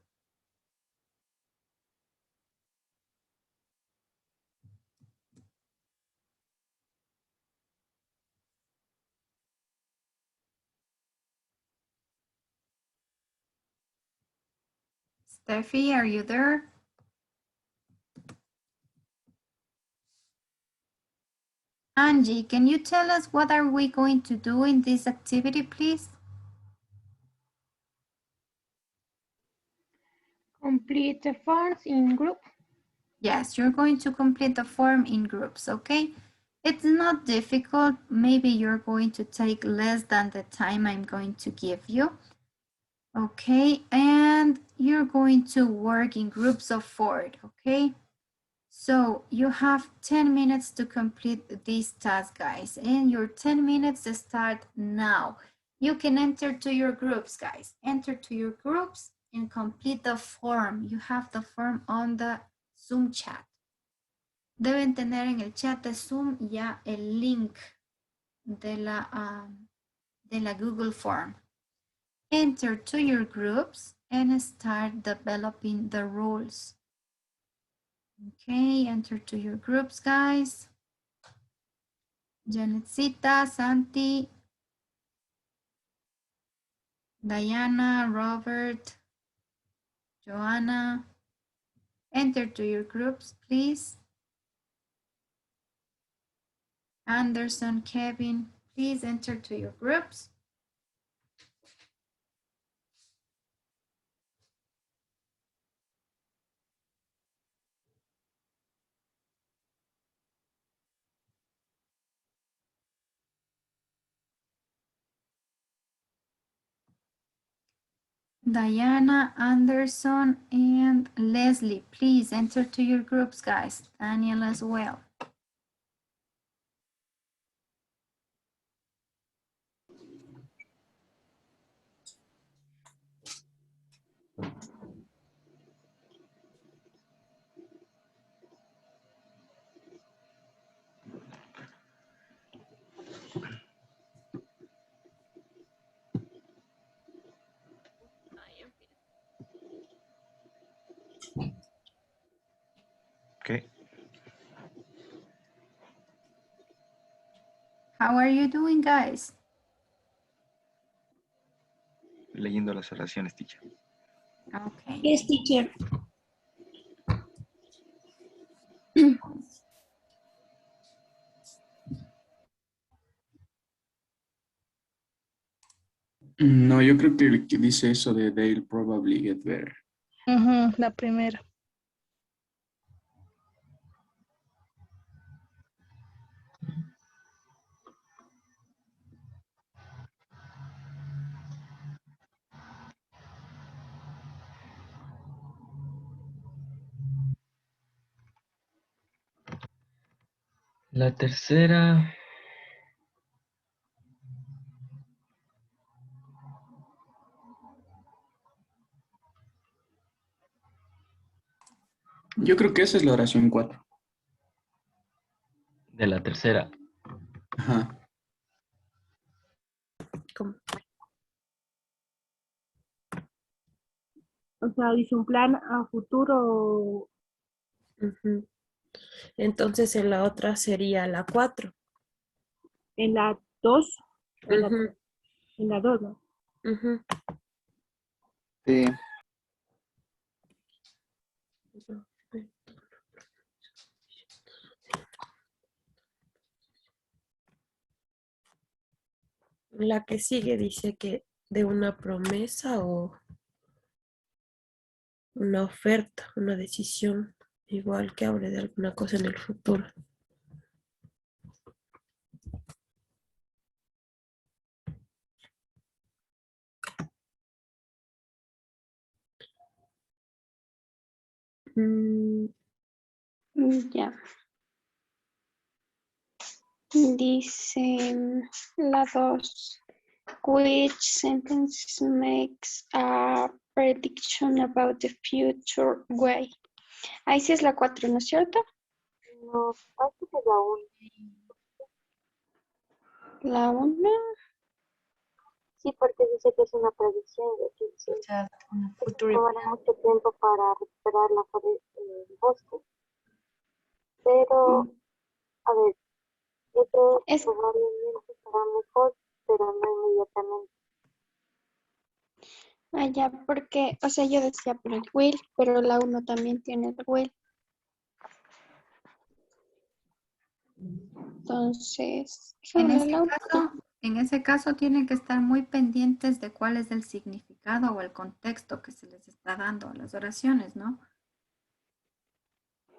Steffi, are you there? Angie, can you tell us what are we going to do in this activity, please? Complete the forms in group. Yes, you're going to complete the form in groups, okay? It's not difficult. Maybe you're going to take less than the time I'm going to give you. Okay, and you're going to work in groups of 4, okay? So you have 10 minutes to complete this task, guys, and your 10 minutes start now. You can enter to your groups, guys. Enter to your groups and complete the form. You have the form on the Zoom chat. Deben tener en el chat de Zoom ya el link de la Google Form. Enter to your groups and start developing the rules. Okay, enter to your groups, guys. Janetcita, Santi, Diana, Robert, Joanna. Enter to your groups, please. Anderson, Kevin, please enter to your groups. Diana, Anderson, and Leslie, please enter to your groups, guys. Daniel as well. Okay. How are you doing, guys? Leyendo las oraciones, teacher. Okay. Yes, teacher. No, yo creo que el que dice eso de they'll probably get better. La primera. La tercera. Yo creo que esa es la oración 4. De la tercera. Ajá. O sea, dice un plan a futuro. Ujú. Entonces en la otra sería la 4. En la 2. Ujú. En la 2, ¿no? Ujú. Sí. La que sigue dice que de una promesa o una oferta, una decisión, igual que hable de alguna cosa en el futuro. Ya. Dice la 2. Which sentence makes a prediction about the future way? Ahí sí es la 4, ¿no es cierto? No, parece que la 1. La 1. Sí, porque dice que es una predicción de que sí, que tomará mucho tiempo para recuperar el bosque. Pero, a ver, yo creo que probablemente será mejor, pero no inmediatamente. Ya, porque, o sea, yo decía por el will, pero la 1 también tiene el will. Entonces, En ese caso tienen que estar muy pendientes de cuál es el significado o el contexto que se les está dando a las oraciones, ¿no?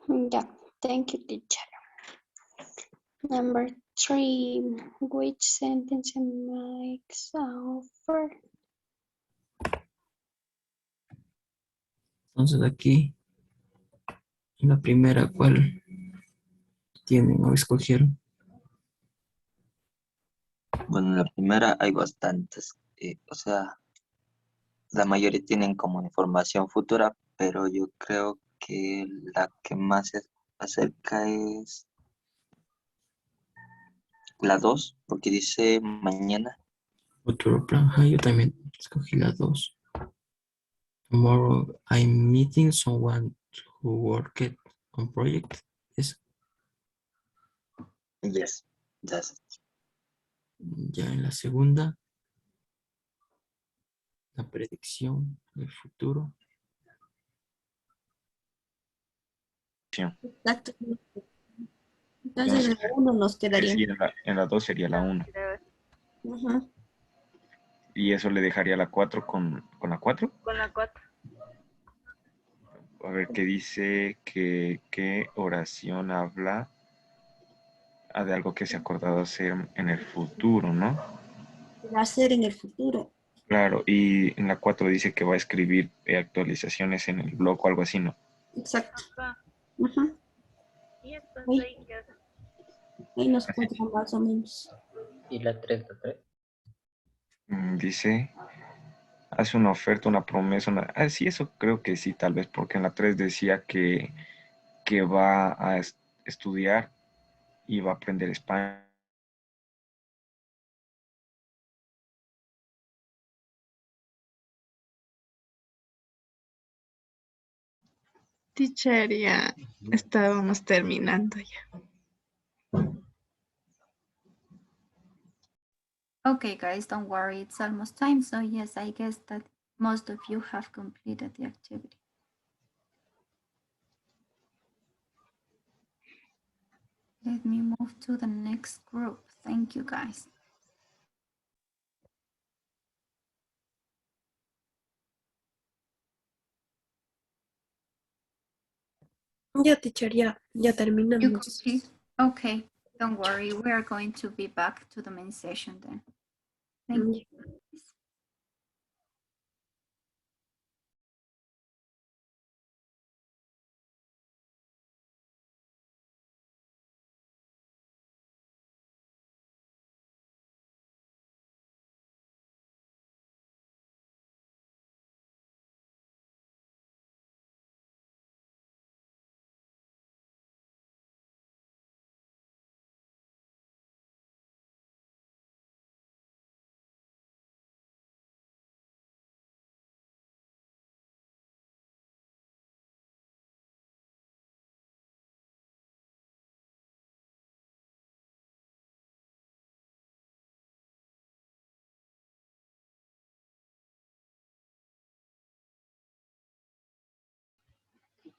ya, thank you, teacher. Number 3, which sentence makes a offer? Entonces aquí, en la primera, ¿cuál tienen o escogieron? Bueno, en la primera hay bastantes. O sea, la mayoría tienen como información futura, pero yo creo que la que más se acerca es la 2 porque dice mañana. Futuro plan. Yo también escogí la 2. Tomorrow I'm meeting someone who worked on project. ¿Es? Yes, that's it. Ya en la segunda, la predicción del futuro. Exacto. Entonces en la 1 nos quedaría. Sí, en la 2 sería la 1. Ujú. Y eso le dejaría la 4 con la 4. Con la 4. A ver qué dice, qué oración habla de algo que se ha acordado hacer en el futuro, ¿no? Va a ser en el futuro. Claro, y en la 4 dice que va a escribir actualizaciones en el blog o algo así, ¿no? Exacto. Ajá. Y entonces ahí queda. Ahí nos cuentan más o menos. ¿Y la 3? Dice, hace una oferta, una promesa, sí, eso creo que sí, tal vez, porque en la 3 decía que va a estudiar y va a aprender español. Teacher, ya estábamos terminando ya. Okay, guys, don't worry, it's almost time. So yes, I guess that most of you have completed the activity. Let me move to the next group. Thank you, guys. Ya, teacher, ya terminamos. Okay, don't worry. We are going to be back to the main session then. Thank you.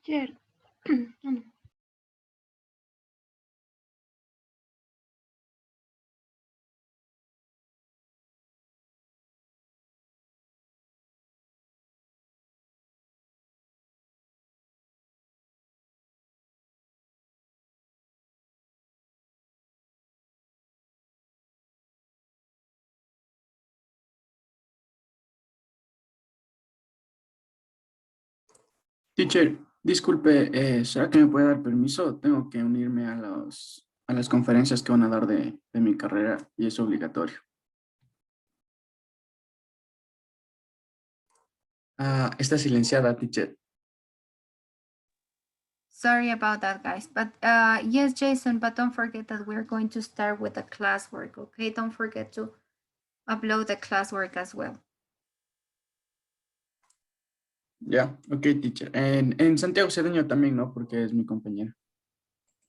Teacher. No. Teacher, disculpe, ¿será que me puede dar permiso? Tengo que unirme a las conferencias que van a dar de mi carrera y es obligatorio. Ah, está silenciada, teacher. Sorry about that, guys. But yes, Jason, but don't forget that we're going to start with the classwork, okay? Don't forget to upload the classwork as well. Ya, ok, teacher. En Santiago Cedeño también, ¿no? Porque es mi compañera.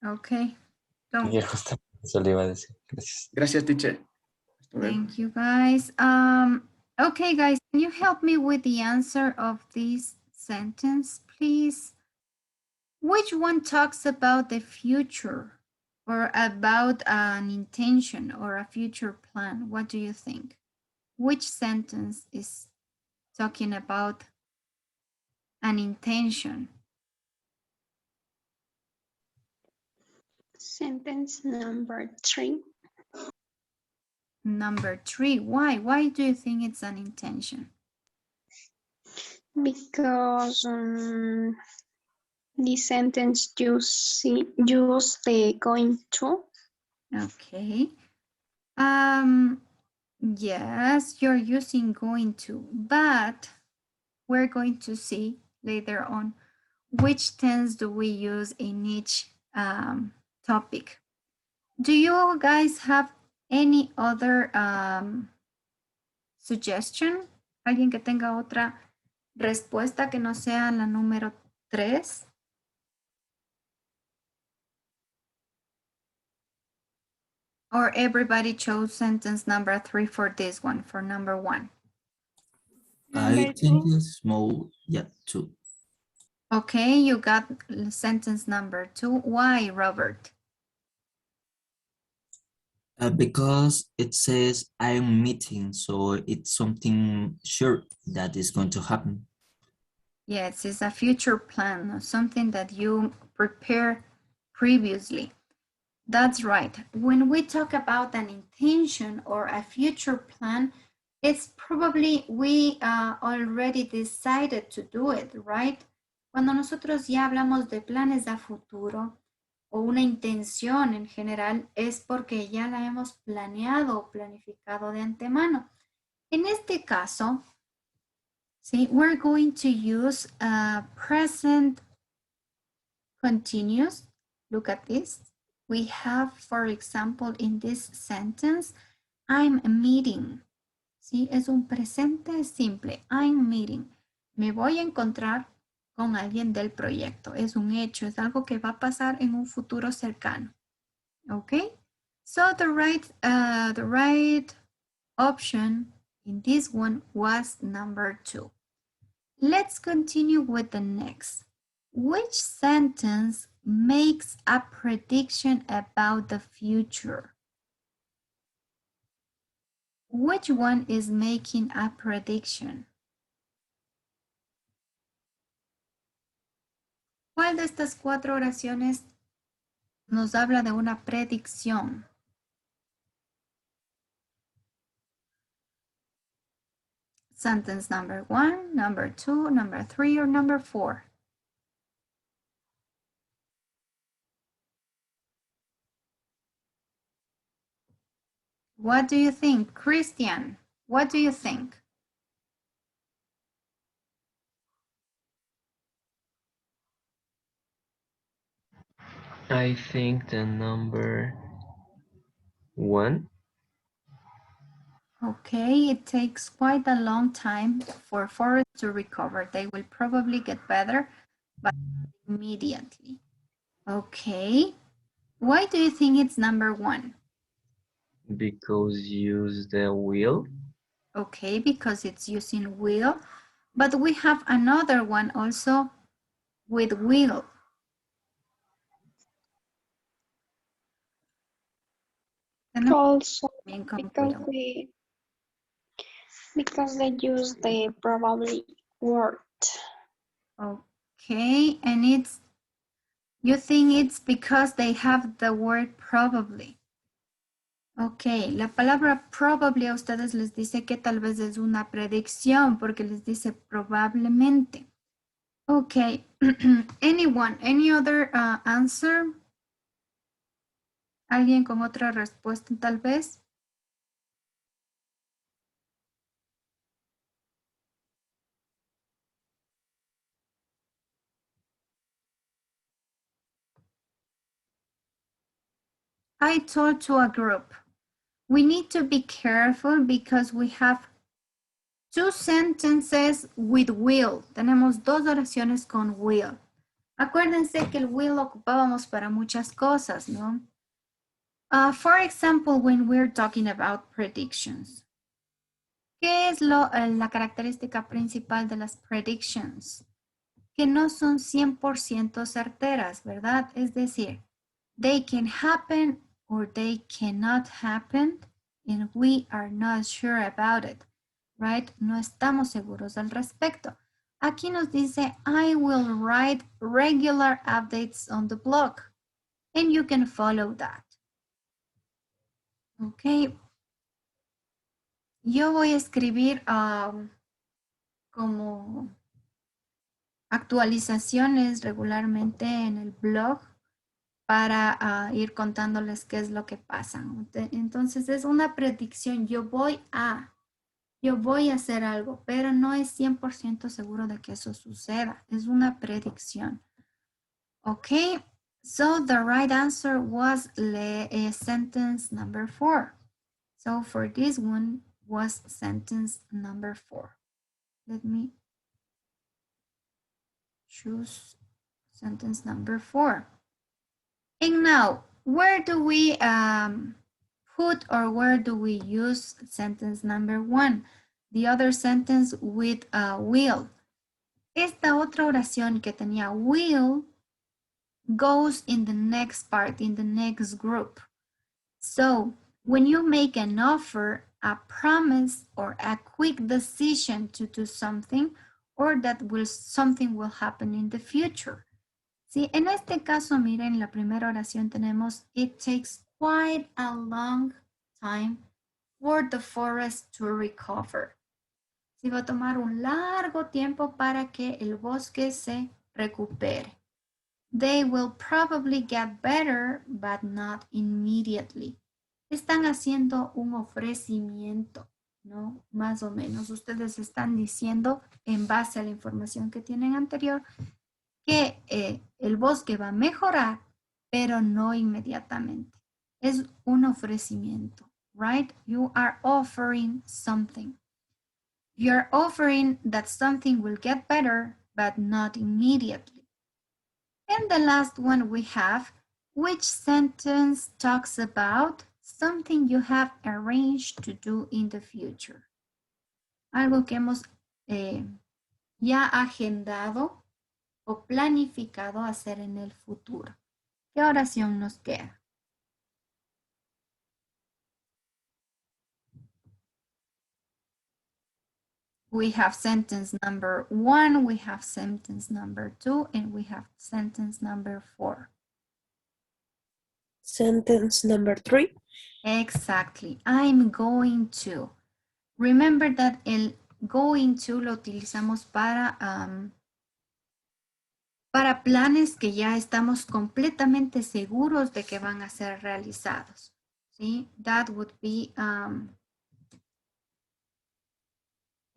Okay. Don't. Teacher, justo eso le iba a decir. Gracias. Gracias, teacher. Thank you, guys. Okay, guys, can you help me with the answer of this sentence, please? Which one talks about the future or about an intention or a future plan? What do you think? Which sentence is talking about an intention? Sentence number 3. Number 3, why? Why do you think it's an intention? Because the sentence use the going to. Okay. Yes, you're using going to, but we're going to see later on which tense do we use in each topic. Do you guys have any other suggestion? ¿Alguien que tenga otra respuesta que no sea la número 3? Or everybody chose sentence number 3 for this one, for number 1? I think it's small, yeah, 2. Okay, you got sentence number 2. Why, Robert? Because it says I'm meeting, so it's something sure that is going to happen. Yes, it's a future plan, something that you prepare previously. That's right. When we talk about an intention or a future plan, it's probably we already decided to do it, right? Cuando nosotros ya hablamos de planes a futuro o una intención en general, es porque ya la hemos planeado o planificado de antemano. En este caso, see, we're going to use present continuous. Look at this. We have, for example, in this sentence, I'm meeting. ¿Sí? Es un presente simple. I'm meeting. Me voy a encontrar con alguien del proyecto. Es un hecho, es algo que va a pasar en un futuro cercano. Okay? So the right option in this one was number 2. Let's continue with the next. Which sentence makes a prediction about the future? Which one is making a prediction? ¿Cuál de estas 4 oraciones nos habla de una predicción? Sentence number 1, number 2, number 3, or number 4? What do you think? Christian, what do you think? I think the number 1. Okay, it takes quite a long time for forests to recover. They will probably get better, but immediately. Okay, why do you think it's number 1? Because use the will. Okay, because it's using will, but we have another one also with will? Also, También con because will. they use the probably word. Okay, and you think it's because they have the word probably. Ok, la palabra probably a ustedes les dice que tal vez es una predicción porque les dice probablemente. Ok, anyone, any other answer? ¿Alguien con otra respuesta tal vez? I told to a group, we need to be careful because we have two sentences with will. Tenemos dos oraciones con will. Acuérdense que el will ocupábamos para muchas cosas, ¿no? For example, when we're talking about predictions. ¿Qué es la característica principal de las predictions? Que no son 100% certeras, ¿verdad? Es decir, they can happen or they cannot happen and we are not sure about it, right? No estamos seguros al respecto. Aquí nos dice, I will write regular updates on the blog and you can follow that. Ok. Yo voy a escribir como actualizaciones regularmente en el blog para ir contándoles qué es lo que pasa. Entonces es una predicción. Yo voy a hacer algo, pero no es 100% seguro de que eso suceda. Es una predicción. Okay, so the right answer was sentence number 4. So for this one was sentence number 4. Let me choose sentence number 4. And now, where do we put or where do we use sentence number 1? The other sentence with will. Esta otra oración que tenía will goes in the next part, in the next group. So, when you make an offer, a promise, or a quick decision to do something, or that something will happen in the future. Sí, en este caso, miren, la primera oración tenemos, it takes quite a long time for the forest to recover. Sí, va a tomar un largo tiempo para que el bosque se recupere. They will probably get better, but not immediately. Están haciendo un ofrecimiento, ¿no? Más o menos. Ustedes están diciendo, en base a la información que tienen anterior, que el bosque va a mejorar, pero no inmediatamente. Es un ofrecimiento, right? You are offering something. You are offering that something will get better, but not immediately. And the last one we have, which sentence talks about something you have arranged to do in the future? Algo que hemos ya agendado o planificado hacer en el futuro. ¿Qué oración nos queda? We have sentence number 1, we have sentence number 2, and we have sentence number 4. Sentence number 3. Exactly. I'm going to. Remember that el going to lo utilizamos para planes que ya estamos completamente seguros de que van a ser realizados. ¿Sí? That would be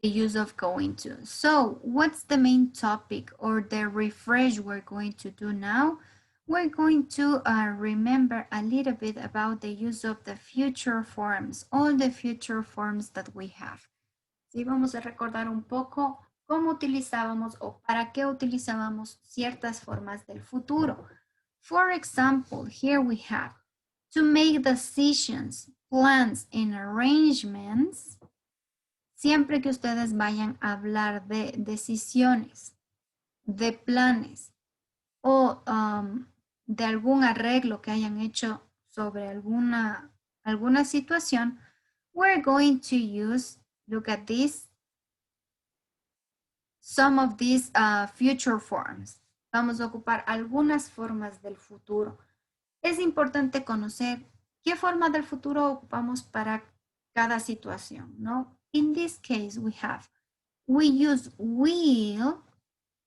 the use of going to. So what's the main topic or the refresh we're going to do now? We're going to remember a little bit about the use of the future forms, all the future forms that we have. Sí, vamos a recordar un poco cómo utilizábamos o para qué utilizábamos ciertas formas del futuro. For example, here we have to make decisions, plans, and arrangements. Siempre que ustedes vayan a hablar de decisiones, de planes o de algún arreglo que hayan hecho sobre alguna situación, we're going to use, look at this, some of these future forms. Vamos a ocupar algunas formas del futuro. Es importante conocer qué forma del futuro ocupamos para cada situación, ¿no? In this case, we use will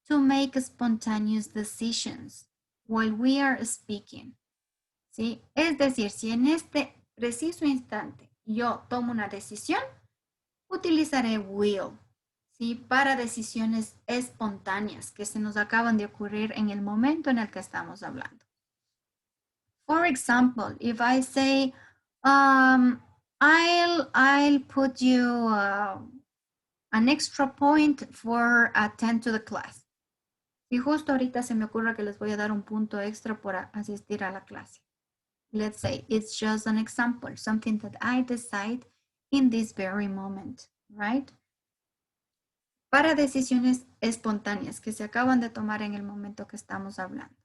to make spontaneous decisions while we are speaking. ¿Sí? Es decir, si en este preciso instante yo tomo una decisión, utilizaré will, ¿sí? Para decisiones espontáneas que se nos acaban de ocurrir en el momento en el que estamos hablando. For example, if I say, I'll put you an extra point for attend to the class. Si justo ahorita se me ocurre que les voy a dar un punto extra por asistir a la clase. Let's say it's just an example, something that I decide in this very moment, right? Para decisiones espontáneas que se acaban de tomar en el momento que estamos hablando.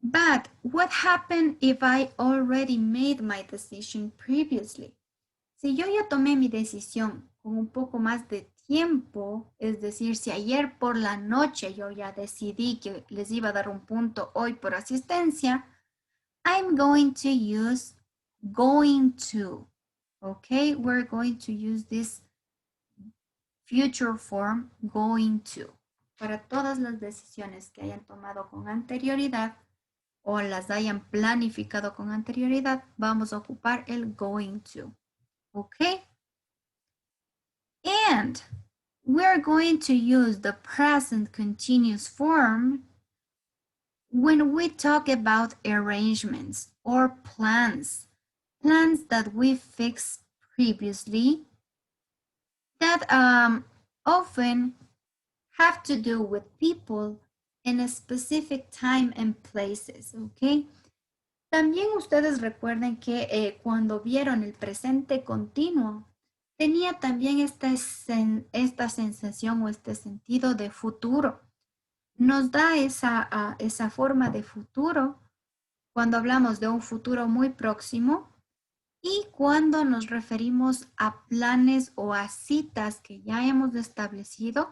But what happened if I already made my decision previously? Si yo ya tomé mi decisión con un poco más de tiempo, es decir, si ayer por la noche yo ya decidí que les iba a dar un punto hoy por asistencia, I'm going to use going to. Okay, we're going to use this future form going to. Para todas las decisiones que hayan tomado con anterioridad o las hayan planificado con anterioridad, vamos a ocupar el going to. Okay? And we're going to use the present continuous form when we talk about arrangements or plans that we fixed previously that often have to do with people in a specific time and places, okay? También ustedes recuerden que cuando vieron el presente continuo, tenía también esta sensación o este sentido de futuro. Nos da esa forma de futuro cuando hablamos de un futuro muy próximo y cuando nos referimos a planes o a citas que ya hemos establecido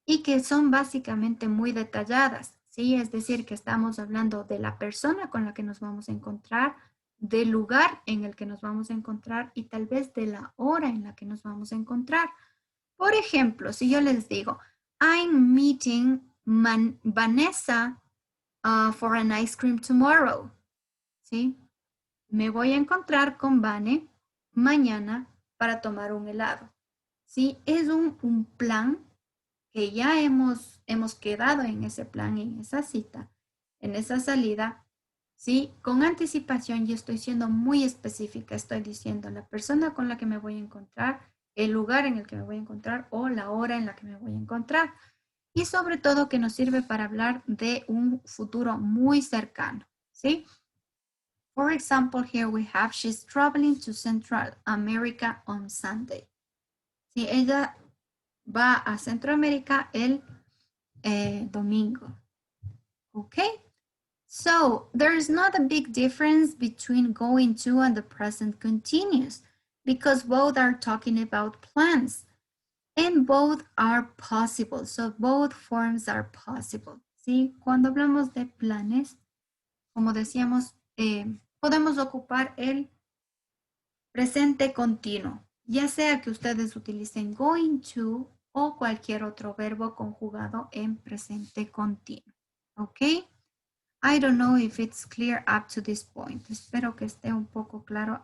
y que son básicamente muy detalladas, ¿sí? Es decir, que estamos hablando de la persona con la que nos vamos a encontrar, del lugar en el que nos vamos a encontrar y tal vez de la hora en la que nos vamos a encontrar. Por ejemplo, si yo les digo, I'm meeting Vanessa for an ice cream tomorrow, ¿sí? Me voy a encontrar con Vane mañana para tomar un helado, ¿sí? Es un plan que ya hemos quedado en ese plan, en esa cita, en esa salida, ¿sí? Con anticipación, yo estoy siendo muy específica, estoy diciendo la persona con la que me voy a encontrar, el lugar en el que me voy a encontrar o la hora en la que me voy a encontrar. Y sobre todo que nos sirve para hablar de un futuro muy cercano, ¿sí? For example, here we have, she's traveling to Central America on Sunday. Sí, ella va a Centroamérica el domingo. Okay? So, there's not a big difference between going to and the present continuous because both are talking about plans. And both are possible, so both forms are possible, ¿sí? Cuando hablamos de planes, como decíamos, podemos ocupar el presente continuo, ya sea que ustedes utilicen going to o cualquier otro verbo conjugado en presente continuo, ¿ok? I don't know if it's clear up to this point. Espero que esté un poco claro.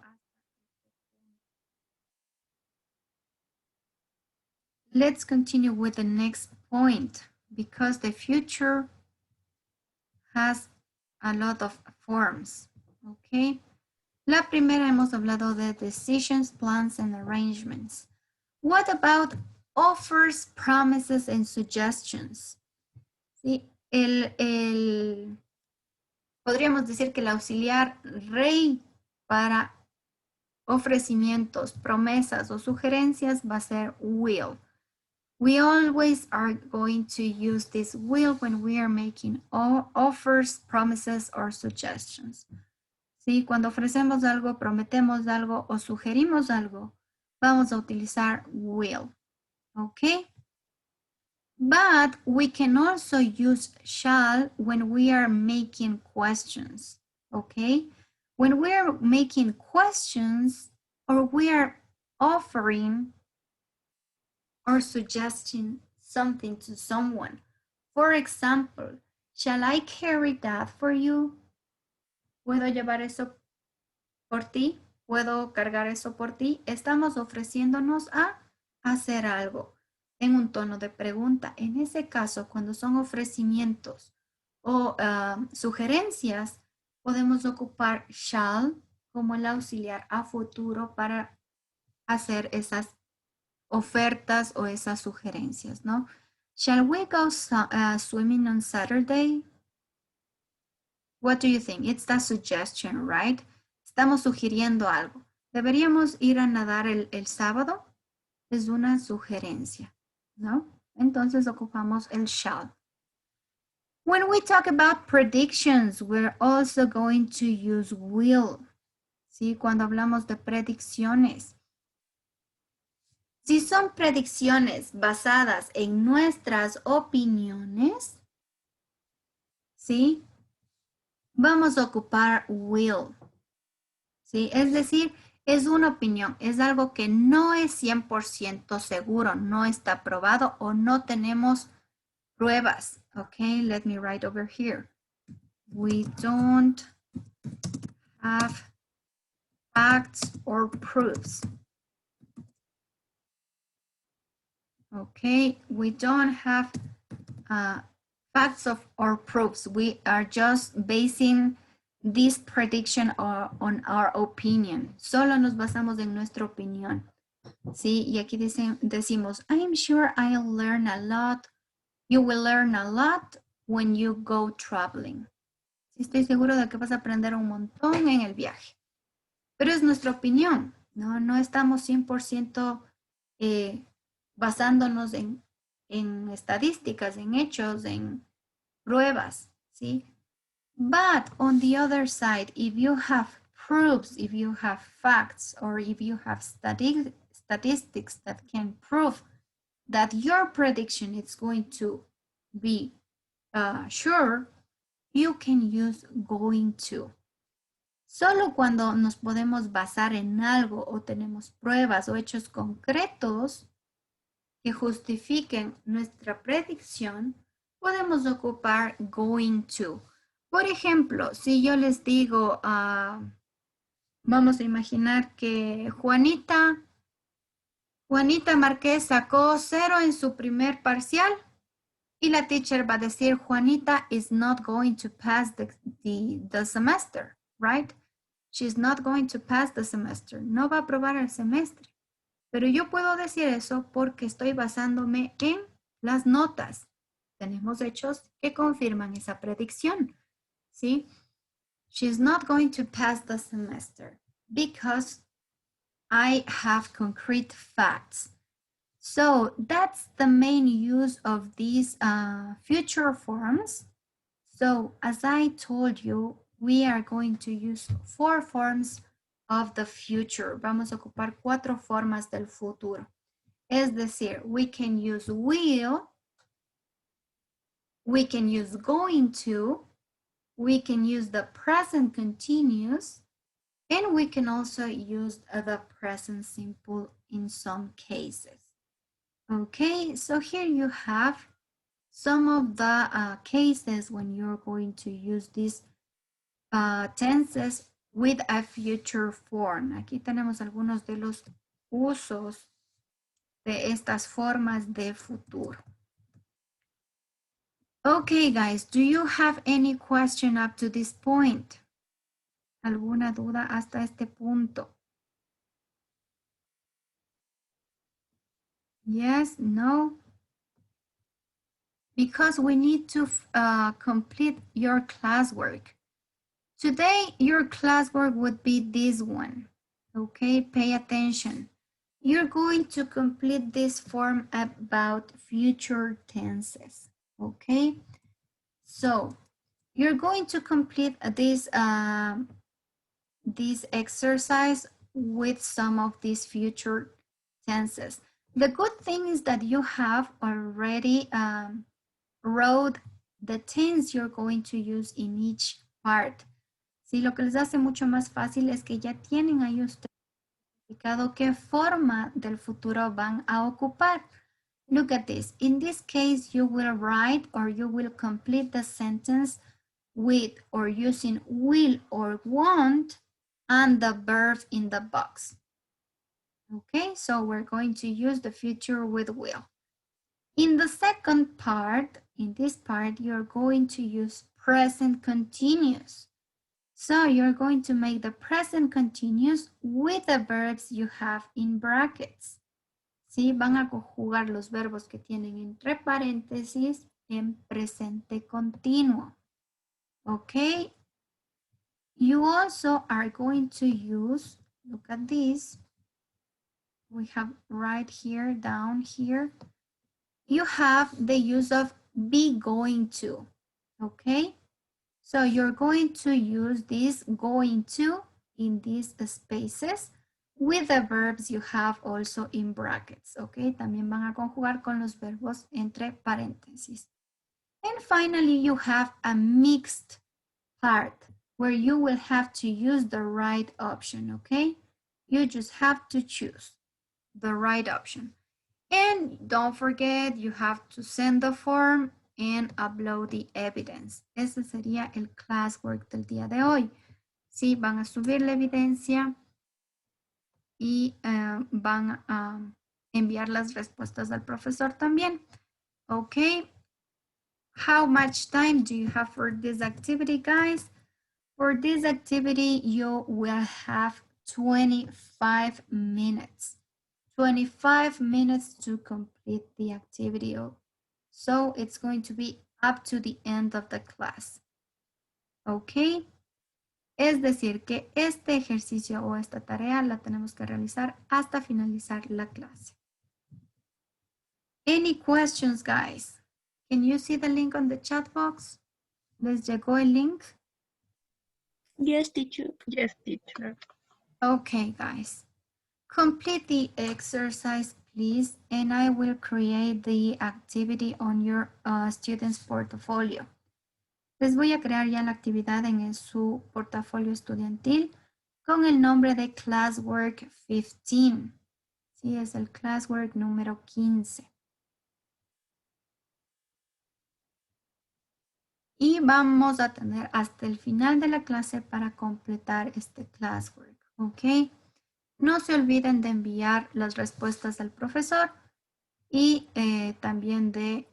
Let's continue with the next point because the future has a lot of forms, okay? La primera hemos hablado de decisions, plans, and arrangements. What about offers, promises, and suggestions? ¿Sí? Podríamos decir que el auxiliar rey para ofrecimientos, promesas o sugerencias va a ser will. We always are going to use this will when we are making offers, promises, or suggestions. ¿Sí? Cuando ofrecemos algo, prometemos algo o sugerimos algo, vamos a utilizar will. Okay? But we can also use shall when we are making questions. Okay? When we are making questions or we are offering or suggesting something to someone. For example, shall I carry that for you? ¿Puedo llevar eso por ti? ¿Puedo cargar eso por ti? Estamos ofreciéndonos a hacer algo en un tono de pregunta. En ese caso, cuando son ofrecimientos o sugerencias, podemos ocupar shall como el auxiliar a futuro para hacer esas ofertas o esas sugerencias, ¿no? Shall we go swimming on Saturday? What do you think? It's a suggestion, right? Estamos sugiriendo algo. ¿Deberíamos ir a nadar el sábado? Es una sugerencia, ¿no? Entonces ocupamos el shall. When we talk about predictions, we're also going to use will. ¿Sí? Cuando hablamos de predicciones. Si son predicciones basadas en nuestras opiniones, ¿sí? Vamos a ocupar will. ¿Sí? Es decir, es una opinión, es algo que no es 100% seguro, no está probado o no tenemos pruebas. Okay, let me write over here. We don't have facts or proofs. Okay, we don't have facts or proofs. We are just basing this prediction on our opinion. Solo nos basamos en nuestra opinión. Sí, y aquí decimos, I'm sure I'll learn a lot. You will learn a lot when you go traveling. Sí, estoy seguro de que vas a aprender un montón en el viaje. Pero es nuestra opinión, ¿no? No estamos 100% basándonos en estadísticas, en hechos, en pruebas, ¿sí? But on the other side, if you have proofs, if you have facts, or if you have statistics that can prove that your prediction is going to be sure, you can use going to. Solo cuando nos podemos basar en algo o tenemos pruebas o hechos concretos que justifiquen nuestra predicción, podemos ocupar going to. Por ejemplo, si yo les digo, vamos a imaginar que Juanita Márquez sacó 0 en su primer parcial y la teacher va a decir, Juanita is not going to pass the semester, right? She's not going to pass the semester. No va a aprobar el semestre. Pero yo puedo decir eso porque estoy basándome en las notas. Tenemos hechos que confirman esa predicción. ¿Sí? She's not going to pass the semester because I have concrete facts. So that's the main use of these future forms. So as I told you, we are going to use 4 forms of the future. Vamos a ocupar 4 formas del futuro. Es decir, we can use will, we can use going to, we can use the present continuous, and we can also use the present simple in some cases. Okay, so here you have some of the cases when you're going to use these tenses with a future form. Aquí tenemos algunos de los usos de estas formas de futuro. Okay, guys, do you have any question up to this point? ¿Alguna duda hasta este punto? Yes, no? Because we need to complete your classwork. Today, your classwork would be this one. Okay, pay attention. you're going to complete this form about future tenses, okay? So you're going to complete this exercise with some of these future tenses. The good thing is that you have already wrote the tense you're going to use in each part. Sí, lo que les hace mucho más fácil es que ya tienen ahí ustedes explicado qué forma del futuro van a ocupar. Look at this. In this case, you will write or you will complete the sentence with or using will or want and the verb in the box. Okay, so we're going to use the future with will. In the second part, in this part, you're going to use present continuous. So you're going to make the present continuous with the verbs you have in brackets. ¿Sí? Van a conjugar los verbos que tienen entre paréntesis en presente continuo. Okay. You also are going to use, look at this. We have right here, down here. You have the use of be going to, okay? So you're going to use this going to in these spaces with the verbs you have also in brackets, okay? También van a conjugar con los verbos entre paréntesis. And finally, you have a mixed part where you will have to use the right option, okay? You just have to choose the right option. And don't forget, you have to send the form and upload the evidence. Ese sería el classwork del día de hoy. Sí, van a subir la evidencia y van a enviar las respuestas al profesor también. Okay. How much time do you have for this activity, guys? For this activity, you will have 25 minutes. 25 minutes to complete the activity. So it's going to be up to the end of the class. Okay. Es decir, que este ejercicio o esta tarea la tenemos que realizar hasta finalizar la clase. Any questions, guys? Can you see the link on the chat box? ¿Les llegó el link? Yes, teacher. Yes, teacher. Okay, guys. Complete the exercise, please, and I will create the activity on your student's portfolio. Les voy a crear ya la actividad en su portafolio estudiantil con el nombre de Classwork 15. Sí, es el Classwork número 15. Y vamos a tener hasta el final de la clase para completar este Classwork, ¿ok? No se olviden de enviar las respuestas al profesor y también de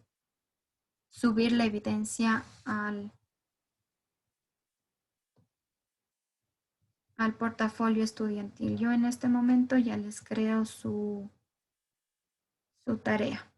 subir la evidencia al portafolio estudiantil. Yo en este momento ya les creo su tarea.